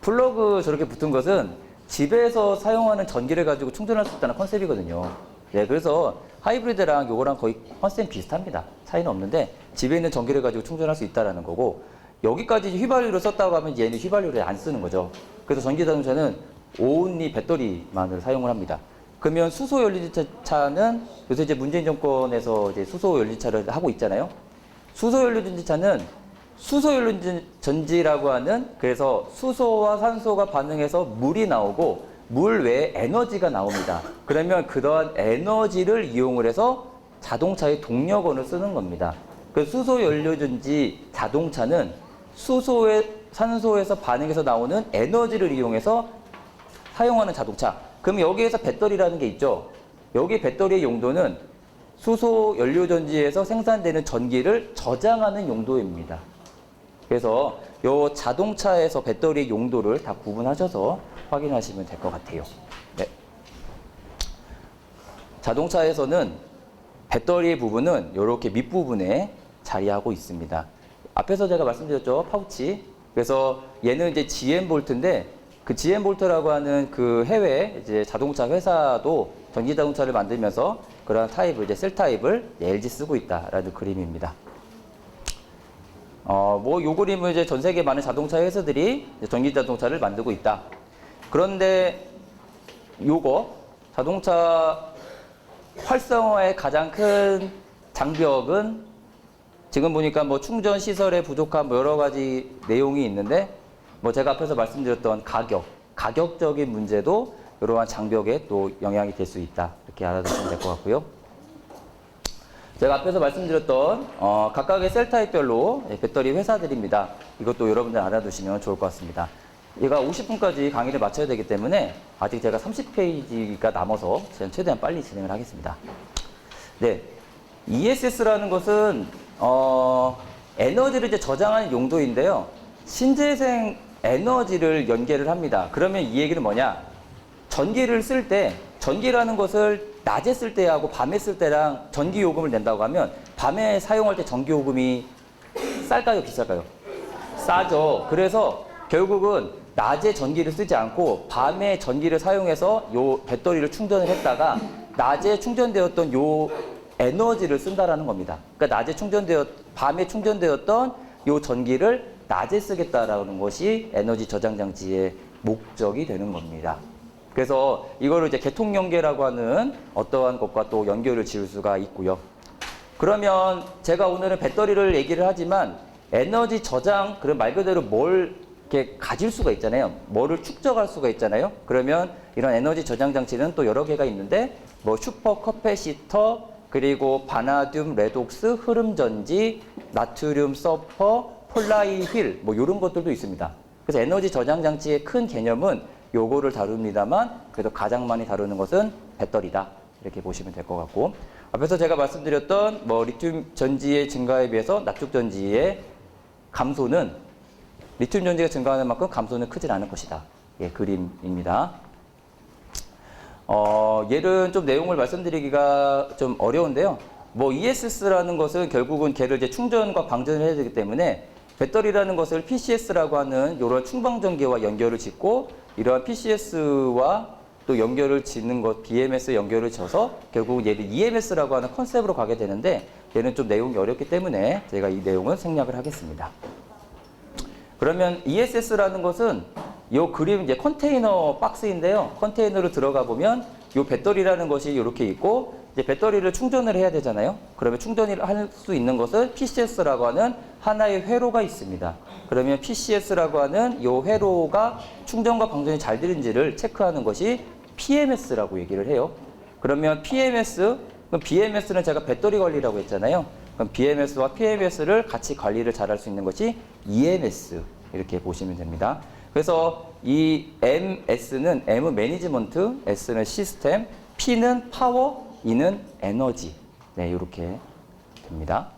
[SPEAKER 1] 플러그 저렇게 붙은 것은 집에서 사용하는 전기를 가지고 충전할 수 있다는 컨셉이거든요. 네, 그래서 하이브리드랑 요거랑 거의 컨셉이 비슷합니다. 차이는 없는데 집에 있는 전기를 가지고 충전할 수 있다는 거고, 여기까지 휘발유를 썼다고 하면 얘는 휘발유를 안 쓰는 거죠. 그래서 전기자동차는 온리 배터리만을 사용을 합니다. 그러면 수소 연료전지차는 요새 이제 문재인 정권에서 이제 수소 연료전지차를 하고 있잖아요. 수소 연료전지차는 수소 연료전지라고 하는, 그래서 수소와 산소가 반응해서 물이 나오고 물 외에 에너지가 나옵니다. 그러면 그러한 에너지를 이용을 해서 자동차의 동력원을 쓰는 겁니다. 그 수소 연료전지 자동차는 산소에서 반응해서 나오는 에너지를 이용해서 사용하는 자동차. 그럼 여기에서 배터리라는 게 있죠. 여기 배터리의 용도는 수소 연료전지에서 생산되는 전기를 저장하는 용도입니다. 그래서 이 자동차에서 배터리의 용도를 다 구분하셔서 확인하시면 될 것 같아요. 네. 자동차에서는 배터리 부분은 이렇게 밑부분에 자리하고 있습니다. 앞에서 제가 말씀드렸죠, 파우치. 그래서 얘는 이제 GM 볼트인데, 그 GM 볼트라고 하는 그 해외 이제 자동차 회사도 전기 자동차를 만들면서 그런 타입을, 이제 셀 타입을 LG 쓰고 있다라는 그림입니다. 뭐 요 그림은 이제 전 세계 많은 자동차 회사들이 전기 자동차를 만들고 있다. 그런데 요거 자동차 활성화의 가장 큰 장벽은 지금 보니까 뭐 충전 시설의 부족함, 뭐 여러 가지 내용이 있는데, 뭐 제가 앞에서 말씀드렸던 가격적인 문제도 이러한 장벽에 또 영향이 될 수 있다. 이렇게 알아두시면 될 것 같고요. 제가 앞에서 말씀드렸던 각각의 셀 타입별로 배터리 회사들입니다. 이것도 여러분들 알아두시면 좋을 것 같습니다. 얘가 50분까지 강의를 마쳐야 되기 때문에 아직 제가 30페이지가 남아서 최대한 빨리 진행을 하겠습니다. 네, ESS라는 것은 에너지를 이제 저장하는 용도인데요. 신재생 에너지를 연계를 합니다. 그러면 이 얘기는 뭐냐? 전기를 쓸 때, 전기라는 것을 낮에 쓸 때하고 밤에 쓸 때랑 전기 요금을 낸다고 하면 밤에 사용할 때 전기 요금이 쌀까요, 비쌀까요? 싸죠. 그래서 결국은 낮에 전기를 쓰지 않고 밤에 전기를 사용해서 요 배터리를 충전을 했다가 낮에 충전되었던 요 에너지를 쓴다라는 겁니다. 그러니까 밤에 충전되었던 요 전기를 낮에 쓰겠다라는 것이 에너지 저장 장치의 목적이 되는 겁니다. 그래서 이거를 이제 계통 연계라고 하는 어떠한 것과 또 연결을 지을 수가 있고요. 그러면 제가 오늘은 배터리를 얘기를 하지만 에너지 저장, 그럼 말 그대로 뭘 이렇게 가질 수가 있잖아요. 뭐를 축적할 수가 있잖아요. 그러면 이런 에너지 저장 장치는 또 여러 개가 있는데, 뭐 슈퍼 커패시터, 그리고 바나듐 레독스, 흐름 전지, 나트륨 서퍼, 폴라이 휠, 뭐 이런 것들도 있습니다. 그래서 에너지 저장 장치의 큰 개념은 요거를 다룹니다만, 그래도 가장 많이 다루는 것은 배터리다. 이렇게 보시면 될 것 같고, 앞에서 제가 말씀드렸던 뭐 리튬 전지의 증가에 비해서 나축 전지의 감소는, 리튬 전지가 증가하는 만큼 감소는 크진 않을 것이다. 예, 그림입니다. 얘는 좀 내용을 말씀드리기가 좀 어려운데요. 뭐 ESS라는 것은 결국은 걔를 이제 충전과 방전을 해야 되기 때문에, 배터리라는 것을 PCS라고 하는 이런 충방전기와 연결을 짓고, 이러한 PCS와 또 연결을 짓는 것, BMS 연결을 져서 결국 얘를 EMS라고 하는 컨셉으로 가게 되는데, 얘는 좀 내용이 어렵기 때문에 제가 이 내용은 생략을 하겠습니다. 그러면 ESS라는 것은 이 그림 이제 컨테이너 박스인데요. 컨테이너로 들어가 보면 이 배터리라는 것이 이렇게 있고, 이제 배터리를 충전을 해야 되잖아요. 그러면 충전을 할 수 있는 것은 PCS라고 하는 하나의 회로가 있습니다. 그러면 PCS라고 하는 요 회로가 충전과 방전이 잘 되는지를 체크하는 것이 PMS라고 얘기를 해요. 그러면 그럼 BMS는 제가 배터리 관리라고 했잖아요. 그럼 BMS와 PMS를 같이 관리를 잘할 수 있는 것이 EMS 이렇게 보시면 됩니다. 그래서 이 MS는 M은 매니지먼트, S는 시스템, P는 파워, E는 에너지. 네, 이렇게 됩니다.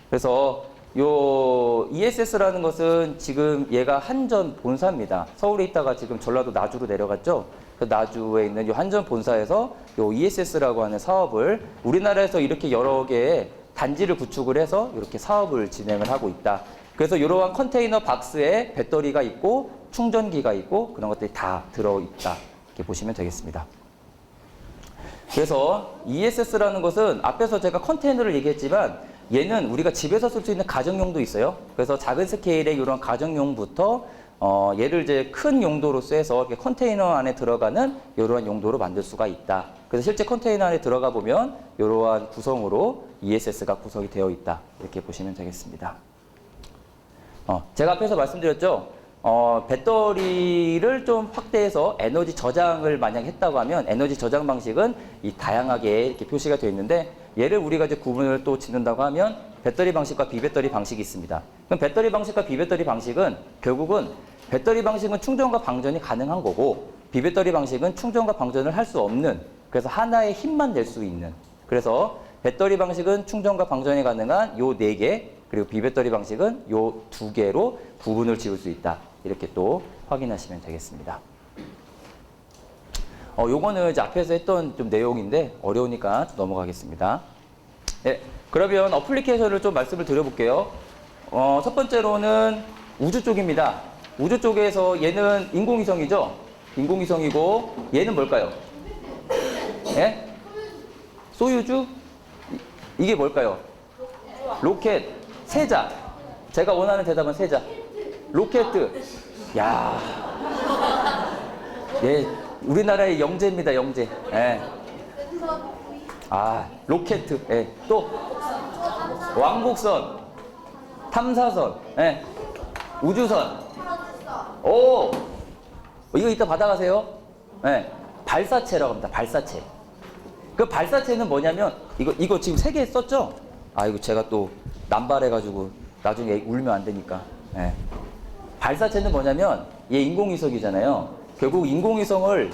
[SPEAKER 1] 그래서 요 ESS라는 것은 지금 얘가 한전 본사입니다. 서울에 있다가 지금 전라도 나주로 내려갔죠. 그 나주에 있는 요 한전 본사에서 요 ESS라고 하는 사업을 우리나라에서 이렇게 여러 개의 단지를 구축을 해서 이렇게 사업을 진행을 하고 있다. 그래서 이러한 컨테이너 박스에 배터리가 있고 충전기가 있고 그런 것들이 다 들어있다. 이렇게 보시면 되겠습니다. 그래서 ESS라는 것은 앞에서 제가 컨테이너를 얘기했지만 얘는 우리가 집에서 쓸 수 있는 가정용도 있어요. 그래서 작은 스케일의 이런 가정용부터 얘를 이제 큰 용도로 써서 이렇게 컨테이너 안에 들어가는 이러한 용도로 만들 수가 있다. 그래서 실제 컨테이너 안에 들어가 보면 이러한 구성으로 ESS가 구성이 되어 있다. 이렇게 보시면 되겠습니다. 제가 앞에서 말씀드렸죠. 배터리를 좀 확대해서 에너지 저장을 만약 했다고 하면 에너지 저장 방식은 이 다양하게 이렇게 표시가 되어 있는데 얘를 우리가 이제 구분을 또 짓는다고 하면 배터리 방식과 비배터리 방식이 있습니다. 그럼 배터리 방식과 비배터리 방식은 결국은 배터리 방식은 충전과 방전이 가능한 거고 비배터리 방식은 충전과 방전을 할 수 없는 그래서 하나의 힘만 낼 수 있는 그래서 배터리 방식은 충전과 방전이 가능한 요 4개 그리고 비배터리 방식은 요 2개로 구분을 지을 수 있다. 이렇게 또 확인하시면 되겠습니다. 요거는 이제 앞에서 했던 좀 내용인데 어려우니까 좀 넘어가겠습니다. 네, 그러면 어플리케이션을 좀 말씀을 드려볼게요. 첫 번째로는 우주 쪽입니다. 우주 쪽에서 얘는 인공위성이죠? 인공위성이고 얘는 뭘까요? 예? 소유주? 이게 뭘까요? 로켓, 세자. 제가 원하는 대답은 세자. 로켓. 야, 예, 우리나라의 영재입니다, 영재. 예. 로켓. 예. 또 왕복선, 탐사선, 예. 우주선. 오, 이거 이따 받아가세요. 예. 발사체라고 합니다. 발사체. 그 발사체는 뭐냐면 이거 지금 3개 썼죠? 이거 제가 또 남발해가지고 나중에 울면 안 되니까. 예. 발사체는 뭐냐면 얘 인공위성이잖아요. 결국 인공위성을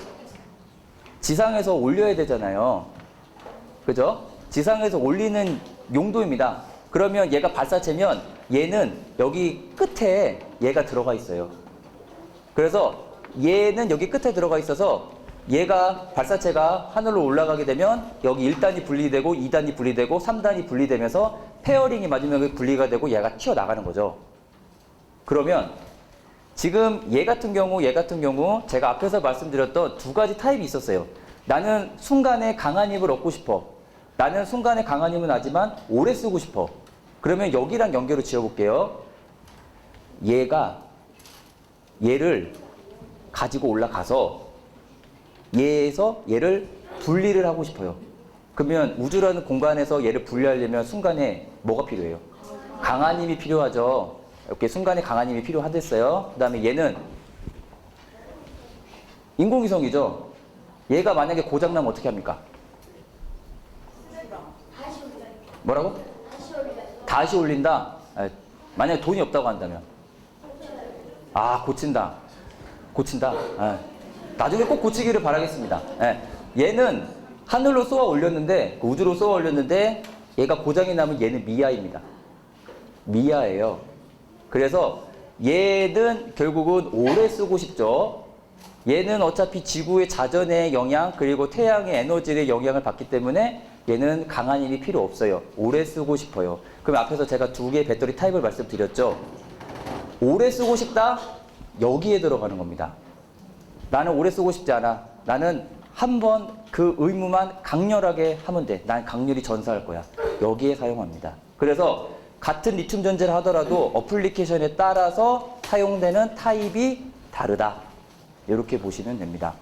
[SPEAKER 1] 지상에서 올려야 되잖아요. 그죠? 지상에서 올리는 용도입니다. 그러면 얘가 발사체면 얘는 여기 끝에 얘가 들어가 있어요. 그래서 얘는 여기 끝에 들어가 있어서 얘가 발사체가 하늘로 올라가게 되면 여기 1단이 분리되고 2단이 분리되고 3단이 분리되면서 페어링이 맞으면 여기 분리가 되고 얘가 튀어나가는 거죠. 그러면 지금 얘 같은 경우 제가 앞에서 말씀드렸던 2가지 타입이 있었어요. 나는 순간에 강한 힘을 얻고 싶어. 나는 순간에 강한 힘은 나지만 오래 쓰고 싶어. 그러면 여기랑 연결을 지어볼게요. 얘를 가지고 올라가서 얘에서 얘를 분리를 하고 싶어요. 그러면 우주라는 공간에서 얘를 분리하려면 순간에 뭐가 필요해요? 강한 힘이 필요하죠. 이렇게 순간에 강한 힘이 필요하댔어요. 그 다음에 얘는 인공위성이죠. 얘가 만약에 고장나면 어떻게 합니까? 뭐라고? 다시 올린다? 만약에 돈이 없다고 한다면? 고친다. 나중에 꼭 고치기를 바라겠습니다. 얘는 하늘로 쏘아 올렸는데, 우주로 쏘아 올렸는데, 얘가 고장이 나면 얘는 미아입니다. 미아예요. 그래서 얘는 결국은 오래 쓰고 싶죠. 얘는 어차피 지구의 자전의 영향 그리고 태양의 에너지의 영향을 받기 때문에 얘는 강한 힘이 필요 없어요. 오래 쓰고 싶어요. 그럼 앞에서 제가 2개의 배터리 타입을 말씀드렸죠. 오래 쓰고 싶다? 여기에 들어가는 겁니다. 나는 오래 쓰고 싶지 않아. 나는 한번 그 의무만 강렬하게 하면 돼. 난 강렬히 전사할 거야. 여기에 사용합니다. 그래서 같은 리튬 전지를 하더라도 어플리케이션에 따라서 사용되는 타입이 다르다. 이렇게 보시면 됩니다.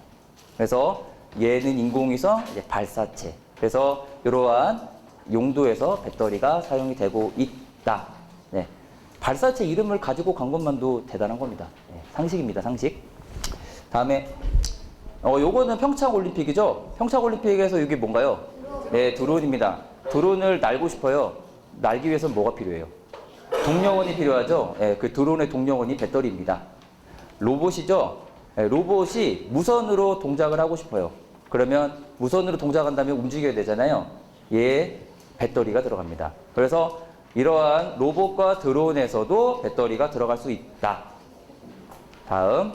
[SPEAKER 1] 그래서 얘는 인공위성, 발사체. 그래서 이러한 용도에서 배터리가 사용이 되고 있다. 네. 발사체 이름을 가지고 간 것만도 대단한 겁니다. 네, 상식입니다, 상식. 다음에 요거는 평창올림픽이죠. 평창올림픽에서 이게 뭔가요? 네, 드론입니다. 드론을 날고 싶어요. 날기 위해서는 뭐가 필요해요? 동력원이 필요하죠. 네, 그 드론의 동력원이 배터리입니다. 로봇이죠. 네, 로봇이 무선으로 동작을 하고 싶어요. 그러면 무선으로 동작한다면 움직여야 되잖아요. 얘에 배터리가 들어갑니다. 그래서 이러한 로봇과 드론에서도 배터리가 들어갈 수 있다. 다음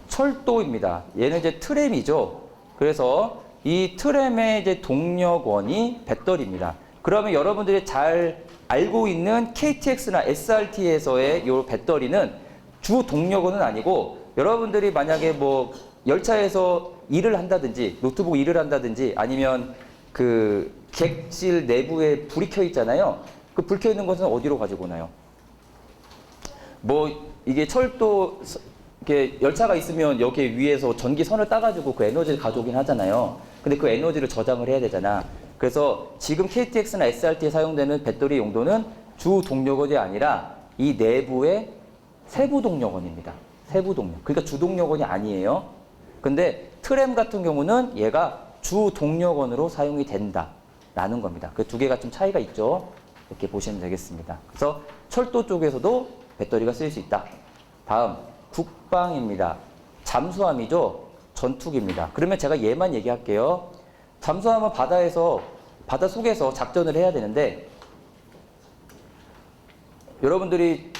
[SPEAKER 1] 철도입니다. 얘는 이제 트램이죠. 그래서 이 트램의 이제 동력원이 배터리입니다. 그러면 여러분들이 잘 알고 있는 KTX나 SRT에서의 이 배터리는 주 동력원은 아니고 여러분들이 만약에 뭐 열차에서 일을 한다든지 노트북 일을 한다든지 아니면 그 객실 내부에 불이 켜 있잖아요. 그 불 켜 있는 것은 어디로 가지고 오나요? 뭐 이게 철도 이렇게 열차가 있으면 여기 위에서 전기선을 따가지고 그 에너지를 가져오긴 하잖아요. 근데 그 에너지를 저장을 해야 되잖아. 그래서 지금 KTX나 SRT에 사용되는 배터리 용도는 주 동력원이 아니라 이 내부의 세부 동력원입니다. 세부 동력. 그러니까 주 동력원이 아니에요. 근데 트램 같은 경우는 얘가 주 동력원으로 사용이 된다라는 겁니다. 그 두 개가 좀 차이가 있죠. 이렇게 보시면 되겠습니다. 그래서 철도 쪽에서도 배터리가 쓰일 수 있다. 다음 국방입니다. 잠수함이죠. 전투기입니다. 그러면 제가 얘만 얘기할게요. 잠수함은 바다 속에서 작전을 해야 되는데 여러분들이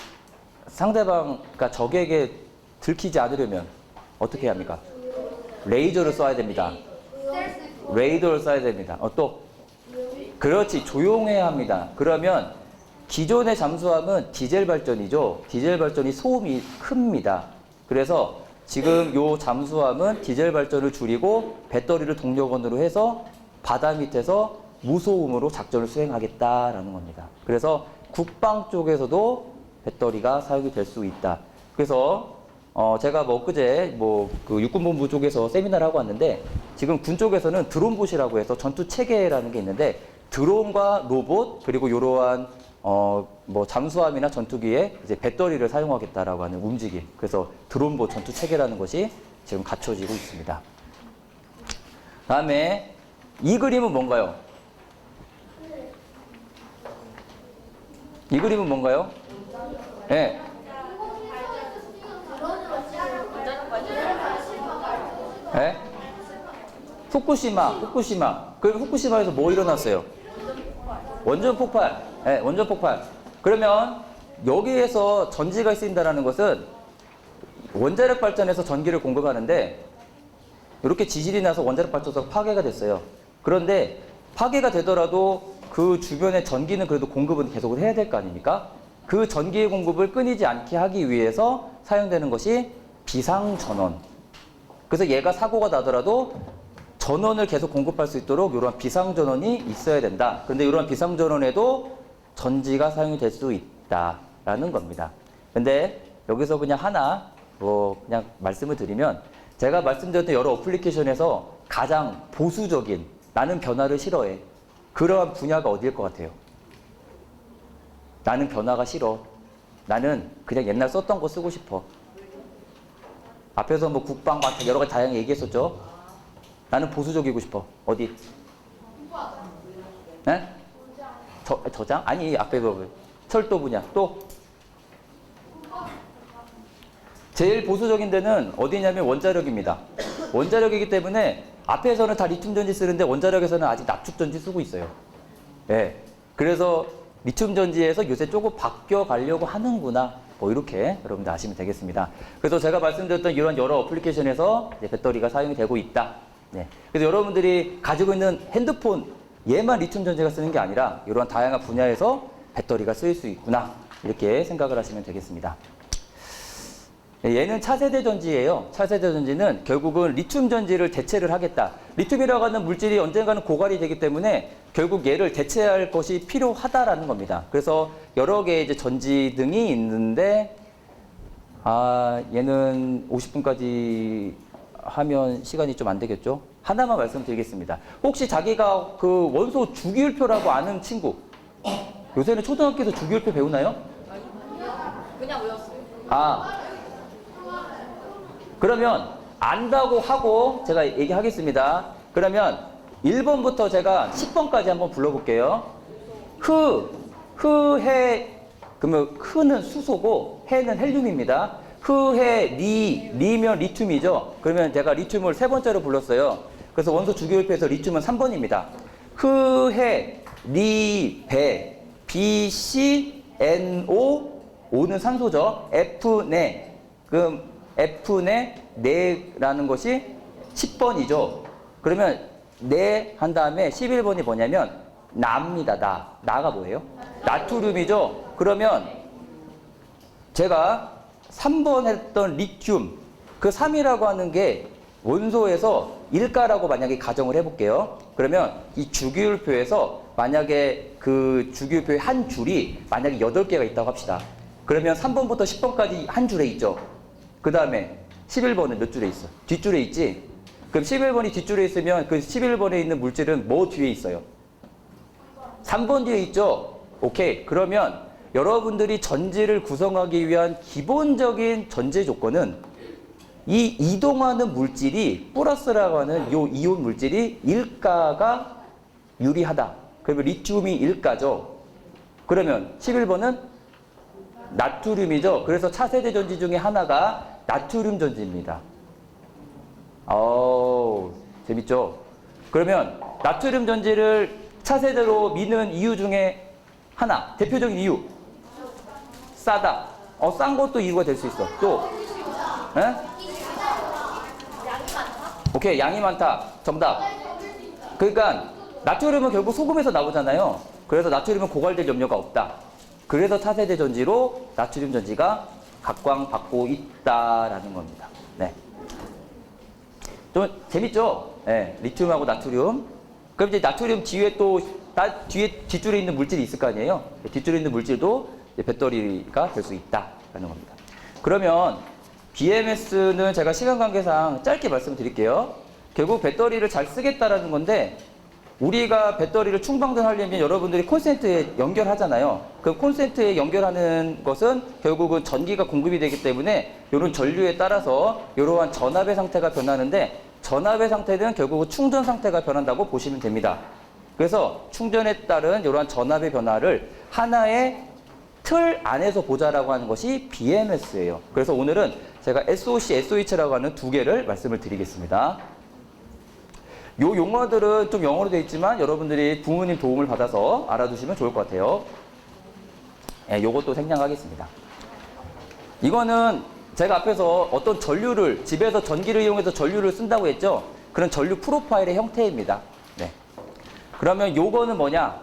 [SPEAKER 1] 상대방, 그러니까 적에게 들키지 않으려면 어떻게 해야 합니까? 레이저를 쏴야 됩니다. 레이더를 쏴야 됩니다. 또 그렇지, 조용해야 합니다. 그러면 기존의 잠수함은 디젤 발전이죠. 디젤 발전이 소음이 큽니다. 그래서 지금 요 잠수함은 디젤 발전을 줄이고 배터리를 동력원으로 해서 바다 밑에서 무소음으로 작전을 수행하겠다라는 겁니다. 그래서 국방 쪽에서도 배터리가 사용이 될 수 있다. 그래서 제가 뭐 엊그제 그 육군본부 쪽에서 세미나를 하고 왔는데 지금 군 쪽에서는 드론봇이라고 해서 전투 체계라는 게 있는데 드론과 로봇 그리고 이러한 뭐 잠수함이나 전투기에 이제 배터리를 사용하겠다라고 하는 움직임. 그래서 드론봇 전투 체계라는 것이 지금 갖춰지고 있습니다. 다음에 이 그림은 뭔가요? 이 그림은 뭔가요? 네. 네? 후쿠시마. 그럼 후쿠시마에서 뭐 일어났어요? 원전 폭발. 네, 원전 폭발. 그러면 여기에서 전지가 쓰인다는 것은 원자력 발전에서 전기를 공급하는데 이렇게 지진이 나서 원자력 발전소가 파괴가 됐어요. 그런데 파괴가 되더라도 그 주변의 전기는 그래도 공급은 계속을 해야 될 거 아닙니까? 그 전기의 공급을 끊이지 않게 하기 위해서 사용되는 것이 비상전원. 그래서 얘가 사고가 나더라도 전원을 계속 공급할 수 있도록 이러한 비상전원이 있어야 된다. 그런데 이러한 비상전원에도 전지가 사용이 될 수 있다라는 겁니다. 근데 여기서 그냥 하나 그냥 말씀을 드리면 제가 말씀드렸던 여러 어플리케이션에서 가장 보수적인 나는 변화를 싫어해. 그러한 분야가 어디일 것 같아요? 나는 변화가 싫어. 나는 그냥 옛날 썼던 거 쓰고 싶어. 앞에서 뭐 국방 막 여러 가지 다양하게 얘기했었죠. 나는 보수적이고 싶어. 어디? 네? 저장? 아니, 앞에 그 철도 분야. 또? 제일 보수적인 데는 어디냐면 원자력입니다. 원자력이기 때문에 앞에서는 다 리튬 전지 쓰는데 원자력에서는 아직 납축 전지 쓰고 있어요. 네. 그래서 리튬 전지에서 요새 조금 바뀌어 가려고 하는구나. 뭐 이렇게 여러분들 아시면 되겠습니다. 그래서 제가 말씀드렸던 이런 여러 어플리케이션에서 이제 배터리가 사용이 되고 있다. 네. 그래서 여러분들이 가지고 있는 핸드폰 얘만 리튬 전지가 쓰는 게 아니라 이러한 다양한 분야에서 배터리가 쓰일 수 있구나. 이렇게 생각을 하시면 되겠습니다. 얘는 차세대 전지예요. 차세대 전지는 결국은 리튬 전지를 대체를 하겠다. 리튬이라고 하는 물질이 언젠가는 고갈이 되기 때문에 결국 얘를 대체할 것이 필요하다라는 겁니다. 그래서 여러 개의 이제 전지 등이 있는데 얘는 50분까지 하면 시간이 좀 안 되겠죠? 하나만 말씀드리겠습니다. 혹시 자기가 그 원소 주기율표라고 아는 친구 요새는 초등학교에서 주기율표 배우나요?
[SPEAKER 2] 그냥 외웠어요.
[SPEAKER 1] 아, 그러면 안다고 하고 제가 얘기하겠습니다. 그러면 1번부터 제가 10번까지 한번 불러볼게요. 해, 그러면 흐는 수소고 해는 헬륨입니다. 해, 리면 리튬이죠. 그러면 제가 리튬을 세 번째로 불렀어요. 그래서 원소 주기율표에서 리튬은 3번입니다. 해, 배, BCNO, O는 산소죠. 그럼 네라는 것이 10번이죠. 그러면 한 다음에 11번이 뭐냐면 나입니다. 나가 뭐예요? 나트륨이죠. 그러면 제가 3번 했던 리튬, 그 3이라고 하는 게 원소에서 일가라고 만약에 가정을 해볼게요. 그러면 이 주기율표에서 만약에 그 주기율표의 한 줄이 만약에 8개가 있다고 합시다. 그러면 3번부터 10번까지 한 줄에 있죠. 그 다음에 11번은 몇 줄에 있어? 뒷줄에 있지? 그럼 11번이 뒷줄에 있으면 그 11번에 있는 물질은 뭐 뒤에 있어요? 3번 뒤에 있죠? 오케이. 그러면 여러분들이 전지를 구성하기 위한 기본적인 전제 조건은 이 이동하는 물질이 플러스라고 하는 요 이온 물질이 일가가 유리하다. 그러면 리튬이 일가죠. 그러면 11번은 나트륨이죠. 그래서 차세대 전지 중에 하나가 나트륨 전지입니다. 재밌죠? 그러면 나트륨 전지를 차세대로 미는 이유 중에 하나, 대표적인 이유. 싸다. 싼 것도 이유가 될 수 있어. 또, 에? 오케이, 양이 많다. 정답. 그러니까 나트륨은 결국 소금에서 나오잖아요. 그래서 나트륨은 고갈될 염려가 없다. 그래서 차세대 전지로 나트륨 전지가 각광받고 있다라는 겁니다. 네. 좀 재밌죠? 네, 리튬하고 나트륨. 그럼 이제 나트륨 뒤에 또 뒤에 뒷줄에 있는 물질이 있을 거 아니에요? 뒷줄에 있는 물질도 배터리가 될 수 있다라는 겁니다. 그러면 BMS는 제가 시간 관계상 짧게 말씀드릴게요. 결국 배터리를 잘 쓰겠다라는 건데 우리가 배터리를 충방전하려면 여러분들이 콘센트에 연결하잖아요. 그 콘센트에 연결하는 것은 결국은 전기가 공급이 되기 때문에 이런 전류에 따라서 이러한 전압의 상태가 변하는데 전압의 상태는 결국은 충전 상태가 변한다고 보시면 됩니다. 그래서 충전에 따른 이러한 전압의 변화를 하나의 틀 안에서 보자라고 하는 것이 BMS예요. 그래서 오늘은 제가 SOC, SOH라고 하는 두 개를 말씀을 드리겠습니다. 요 용어들은 좀 영어로 되어 있지만 여러분들이 부모님 도움을 받아서 알아두시면 좋을 것 같아요. 네, 요것도 생략하겠습니다. 이거는 제가 앞에서 어떤 전류를 집에서 전기를 이용해서 전류를 쓴다고 했죠. 그런 전류 프로파일의 형태입니다. 네. 그러면 요거는 뭐냐?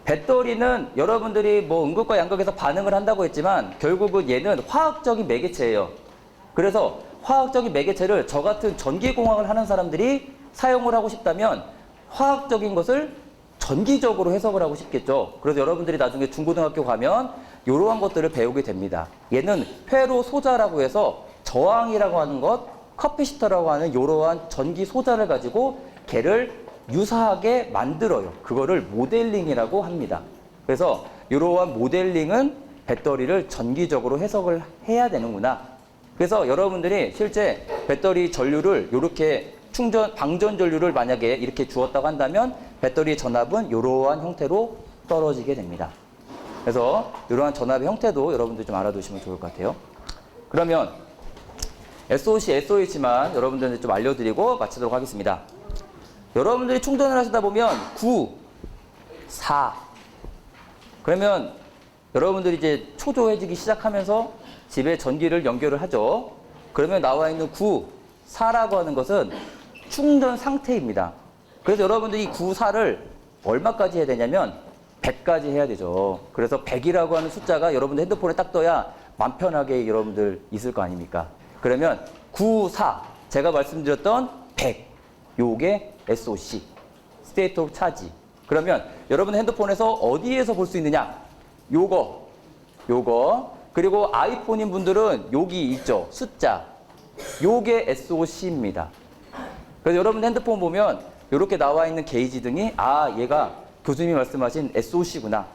[SPEAKER 1] 배터리는 여러분들이 뭐 음극과 양극에서 반응을 한다고 했지만 결국은 얘는 화학적인 매개체예요. 그래서 화학적인 매개체를 저 같은 전기공학을 하는 사람들이 사용을 하고 싶다면 화학적인 것을 전기적으로 해석을 하고 싶겠죠. 그래서 여러분들이 나중에 중고등학교 가면 이러한 것들을 배우게 됩니다. 얘는 회로 소자라고 해서 저항이라고 하는 것, 커피시터라고 하는 이러한 전기 소자를 가지고 걔를 유사하게 만들어요. 그거를 모델링이라고 합니다. 그래서 이러한 모델링은 배터리를 전기적으로 해석을 해야 되는구나. 그래서 여러분들이 실제 배터리 전류를 이렇게 방전 전류를 만약에 이렇게 주었다고 한다면 배터리 전압은 이러한 형태로 떨어지게 됩니다. 그래서 이러한 전압의 형태도 여러분들 좀 알아두시면 좋을 것 같아요. 그러면 SOC, SOH만 여러분들한테 좀 알려드리고 마치도록 하겠습니다. 여러분들이 충전을 하시다 보면 9, 4 그러면 여러분들이 이제 초조해지기 시작하면서 집에 전기를 연결을 하죠. 그러면 나와 있는 9, 4라고 하는 것은 충전 상태입니다. 그래서 여러분들이 9, 4를 얼마까지 해야 되냐면 100까지 해야 되죠. 그래서 100이라고 하는 숫자가 여러분들 핸드폰에 딱 떠야 맘 편하게 여러분들 있을 거 아닙니까? 그러면 9, 4 제가 말씀드렸던 100 요게 SOC 스테이트 오브 차지. 그러면 여러분 핸드폰에서 어디에서 볼 수 있느냐? 요거 그리고 아이폰인 분들은 여기 있죠. 숫자 요게 SOC입니다. 그래서 여러분 핸드폰 보면 이렇게 나와 있는 게이지 등이 얘가 교수님이 말씀하신 SOC구나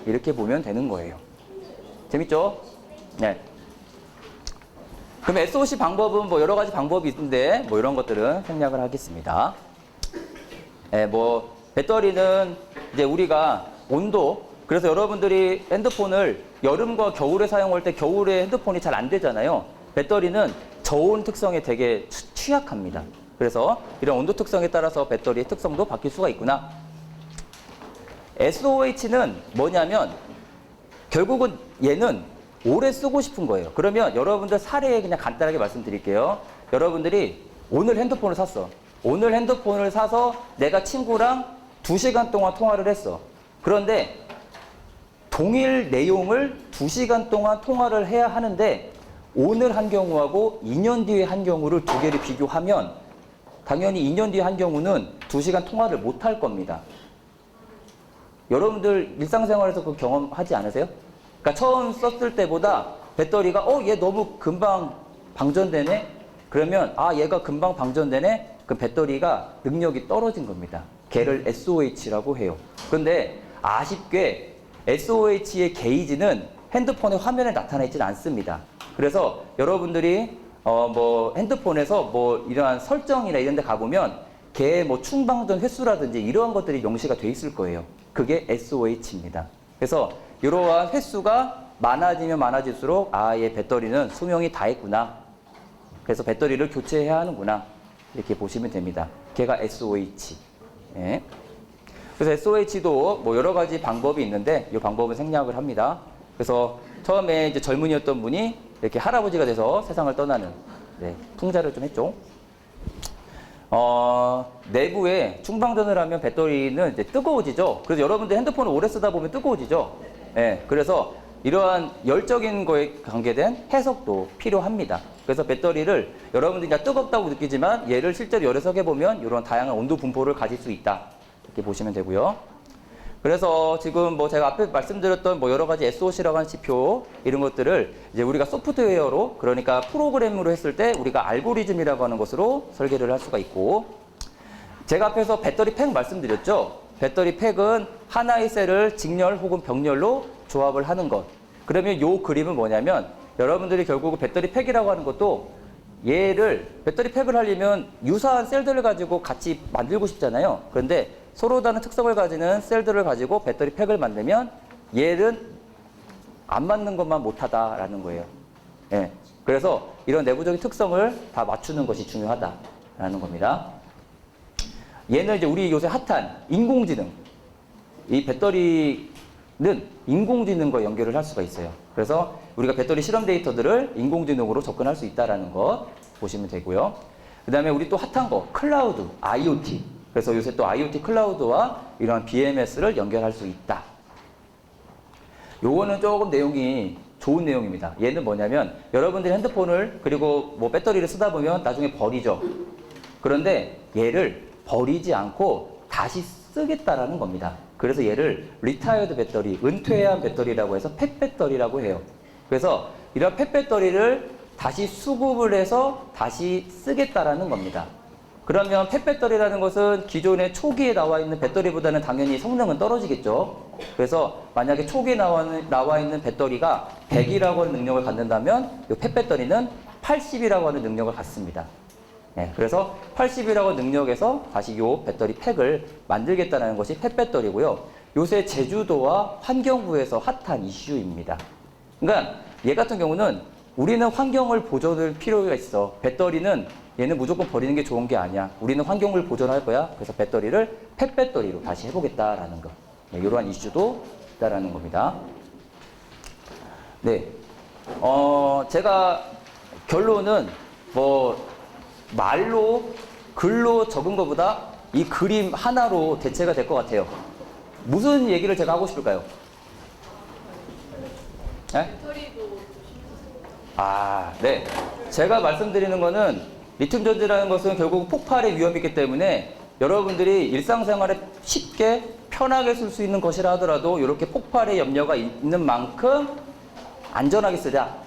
[SPEAKER 1] 이렇게 보면 되는 거예요. 재밌죠? 네. 그럼 SOC 방법은 뭐 여러 가지 방법이 있는데 뭐 이런 것들은 생략을 하겠습니다. 네, 뭐 배터리는 이제 우리가 온도, 그래서 여러분들이 핸드폰을 여름과 겨울에 사용할 때 겨울에 핸드폰이 잘 안 되잖아요. 배터리는 저온 특성에 되게 취약합니다. 그래서 이런 온도 특성에 따라서 배터리의 특성도 바뀔 수가 있구나. SOH는 뭐냐면 결국은 얘는 오래 쓰고 싶은 거예요. 그러면 여러분들 사례 그냥 간단하게 말씀드릴게요. 여러분들이 오늘 핸드폰을 샀어. 오늘 핸드폰을 사서 내가 친구랑 2시간 동안 통화를 했어. 그런데 동일 내용을 2시간 동안 통화를 해야 하는데 오늘 한 경우하고 2년 뒤에 한 경우를 두 개를 비교하면 당연히 2년 뒤에 한 경우는 2시간 통화를 못 할 겁니다. 여러분들 일상생활에서 그 경험하지 않으세요? 그러니까 처음 썼을 때보다 배터리가 얘 너무 금방 방전되네? 그러면 얘가 금방 방전되네? 그 배터리가 능력이 떨어진 겁니다. 걔를 SOH라고 해요. 그런데 아쉽게 SOH의 게이지는 핸드폰의 화면에 나타나 있지는 않습니다. 그래서 여러분들이 뭐 핸드폰에서 뭐 이러한 설정이나 이런 데 가보면 걔의 뭐 충방전 횟수라든지 이러한 것들이 명시가 돼 있을 거예요. 그게 SOH입니다. 그래서 이러한 횟수가 많아지면 많아질수록 얘 배터리는 수명이 다 했구나. 그래서 배터리를 교체해야 하는구나. 이렇게 보시면 됩니다. 걔가 SOH. 예. 그래서 SOH도 뭐 여러 가지 방법이 있는데 이 방법은 생략을 합니다. 그래서 처음에 이제 젊은이였던 분이 이렇게 할아버지가 돼서 세상을 떠나는 풍자를 좀 했죠. 내부에 충방전을 하면 배터리는 이제 뜨거워지죠. 그래서 여러분들 핸드폰을 오래 쓰다 보면 뜨거워지죠. 예, 그래서 이러한 열적인 거에 관계된 해석도 필요합니다. 그래서 배터리를 여러분들이 그냥 뜨겁다고 느끼지만 얘를 실제로 열에 서게 보면 이런 다양한 온도 분포를 가질 수 있다. 이렇게 보시면 되고요. 그래서 지금 뭐 제가 앞에 말씀드렸던 뭐 여러 가지 SOC라고 하는 지표 이런 것들을 이제 우리가 소프트웨어로, 그러니까 프로그램으로 했을 때 우리가 알고리즘이라고 하는 것으로 설계를 할 수가 있고, 제가 앞에서 배터리 팩 말씀드렸죠. 배터리 팩은 하나의 셀을 직렬 혹은 병렬로 조합을 하는 것. 그러면 이 그림은 뭐냐면 여러분들이 결국 배터리 팩이라고 하는 것도 얘를 배터리 팩을 하려면 유사한 셀들을 가지고 같이 만들고 싶잖아요. 그런데 서로 다른 특성을 가지는 셀들을 가지고 배터리 팩을 만들면 얘는 안 맞는 것만 못하다라는 거예요. 예. 그래서 이런 내부적인 특성을 다 맞추는 것이 중요하다라는 겁니다. 얘는 이제 우리 요새 핫한 인공지능. 이 배터리는 인공지능과 연결을 할 수가 있어요. 그래서 우리가 배터리 실험 데이터들을 인공지능으로 접근할 수 있다는 것 보시면 되고요. 그 다음에 우리 또 핫한 거, 클라우드, IoT. 그래서 요새 또 IoT 클라우드와 이런 BMS를 연결할 수 있다. 요거는 조금 내용이 좋은 내용입니다. 얘는 뭐냐면 여러분들이 핸드폰을 그리고 뭐 배터리를 쓰다 보면 나중에 버리죠. 그런데 얘를 버리지 않고 다시 쓰겠다라는 겁니다. 그래서 얘를 리타이어드 배터리, 은퇴한 배터리라고 해서 펫배터리라고 해요. 그래서 이런 펫배터리를 다시 수급을 해서 다시 쓰겠다라는 겁니다. 그러면 펫배터리라는 것은 기존에 초기에 나와 있는 배터리보다는 당연히 성능은 떨어지겠죠. 그래서 만약에 초기에 나와 있는 배터리가 100이라고 하는 능력을 갖는다면 이 펫배터리는 80이라고 하는 능력을 갖습니다. 네, 그래서 80이라고 능력에서 다시 이 배터리 팩을 만들겠다는 것이 펫배터리고요. 요새 제주도와 환경부에서 핫한 이슈입니다. 그러니까 얘 같은 경우는 우리는 환경을 보존할 필요가 있어. 배터리는 얘는 무조건 버리는 게 좋은 게 아니야. 우리는 환경을 보존할 거야. 그래서 배터리를 펫배터리로 다시 해보겠다라는 거. 네, 이러한 이슈도 있다라는 겁니다. 네, 제가 결론은 뭐 말로 글로 적은 것보다 이 그림 하나로 대체가 될 것 같아요. 무슨 얘기를 제가 하고 싶을까요? 네? 네. 제가 말씀드리는 거는 리튬 전지라는 것은 결국 폭발의 위험이 있기 때문에 여러분들이 일상생활에 쉽게 편하게 쓸 수 있는 것이라 하더라도 이렇게 폭발의 염려가 있는 만큼 안전하게 쓰자.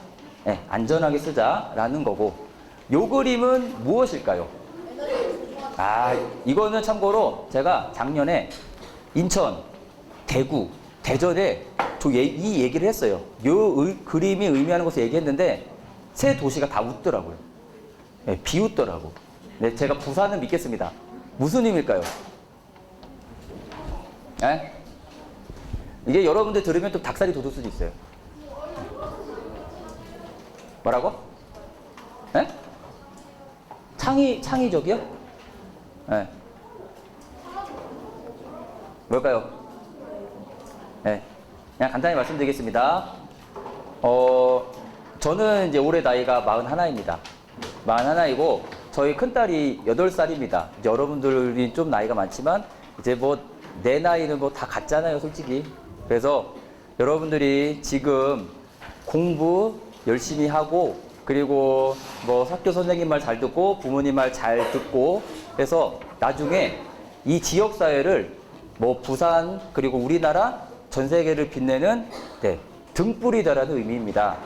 [SPEAKER 1] 네, 안전하게 쓰자라는 거고, 요 그림은 무엇일까요? 이거는 참고로 제가 작년에 인천, 대구, 대전에 이 얘기를 했어요. 그림이 의미하는 것을 얘기했는데 세 도시가 다 웃더라고요. 네, 비웃더라고. 네, 제가 부산은 믿겠습니다. 무슨 의미일까요? 네? 이게 여러분들 들으면 또 닭살이 돋을 수도 있어요. 뭐라고? 네? 창의적이요? 네. 뭘까요? 네. 그냥 간단히 말씀드리겠습니다. 저는 이제 올해 나이가 41입니다. 41이고, 저희 큰딸이 8살입니다. 여러분들이 좀 나이가 많지만, 이제 뭐, 내 나이는 뭐 다 같잖아요, 솔직히. 그래서 여러분들이 지금 공부 열심히 하고, 그리고 뭐 학교 선생님 말 잘 듣고, 부모님 말 잘 듣고, 그래서 나중에 이 지역사회를 뭐 부산, 그리고 우리나라, 전 세계를 빛내는 네, 등불이다라는 의미입니다.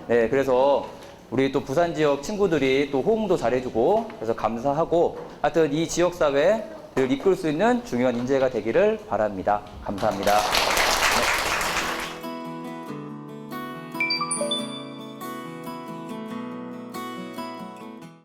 [SPEAKER 1] 네, 그래서 우리 또 부산 지역 친구들이 또 호응도 잘해주고 그래서 감사하고 하여튼 이 지역사회를 이끌 수 있는 중요한 인재가 되기를 바랍니다. 감사합니다.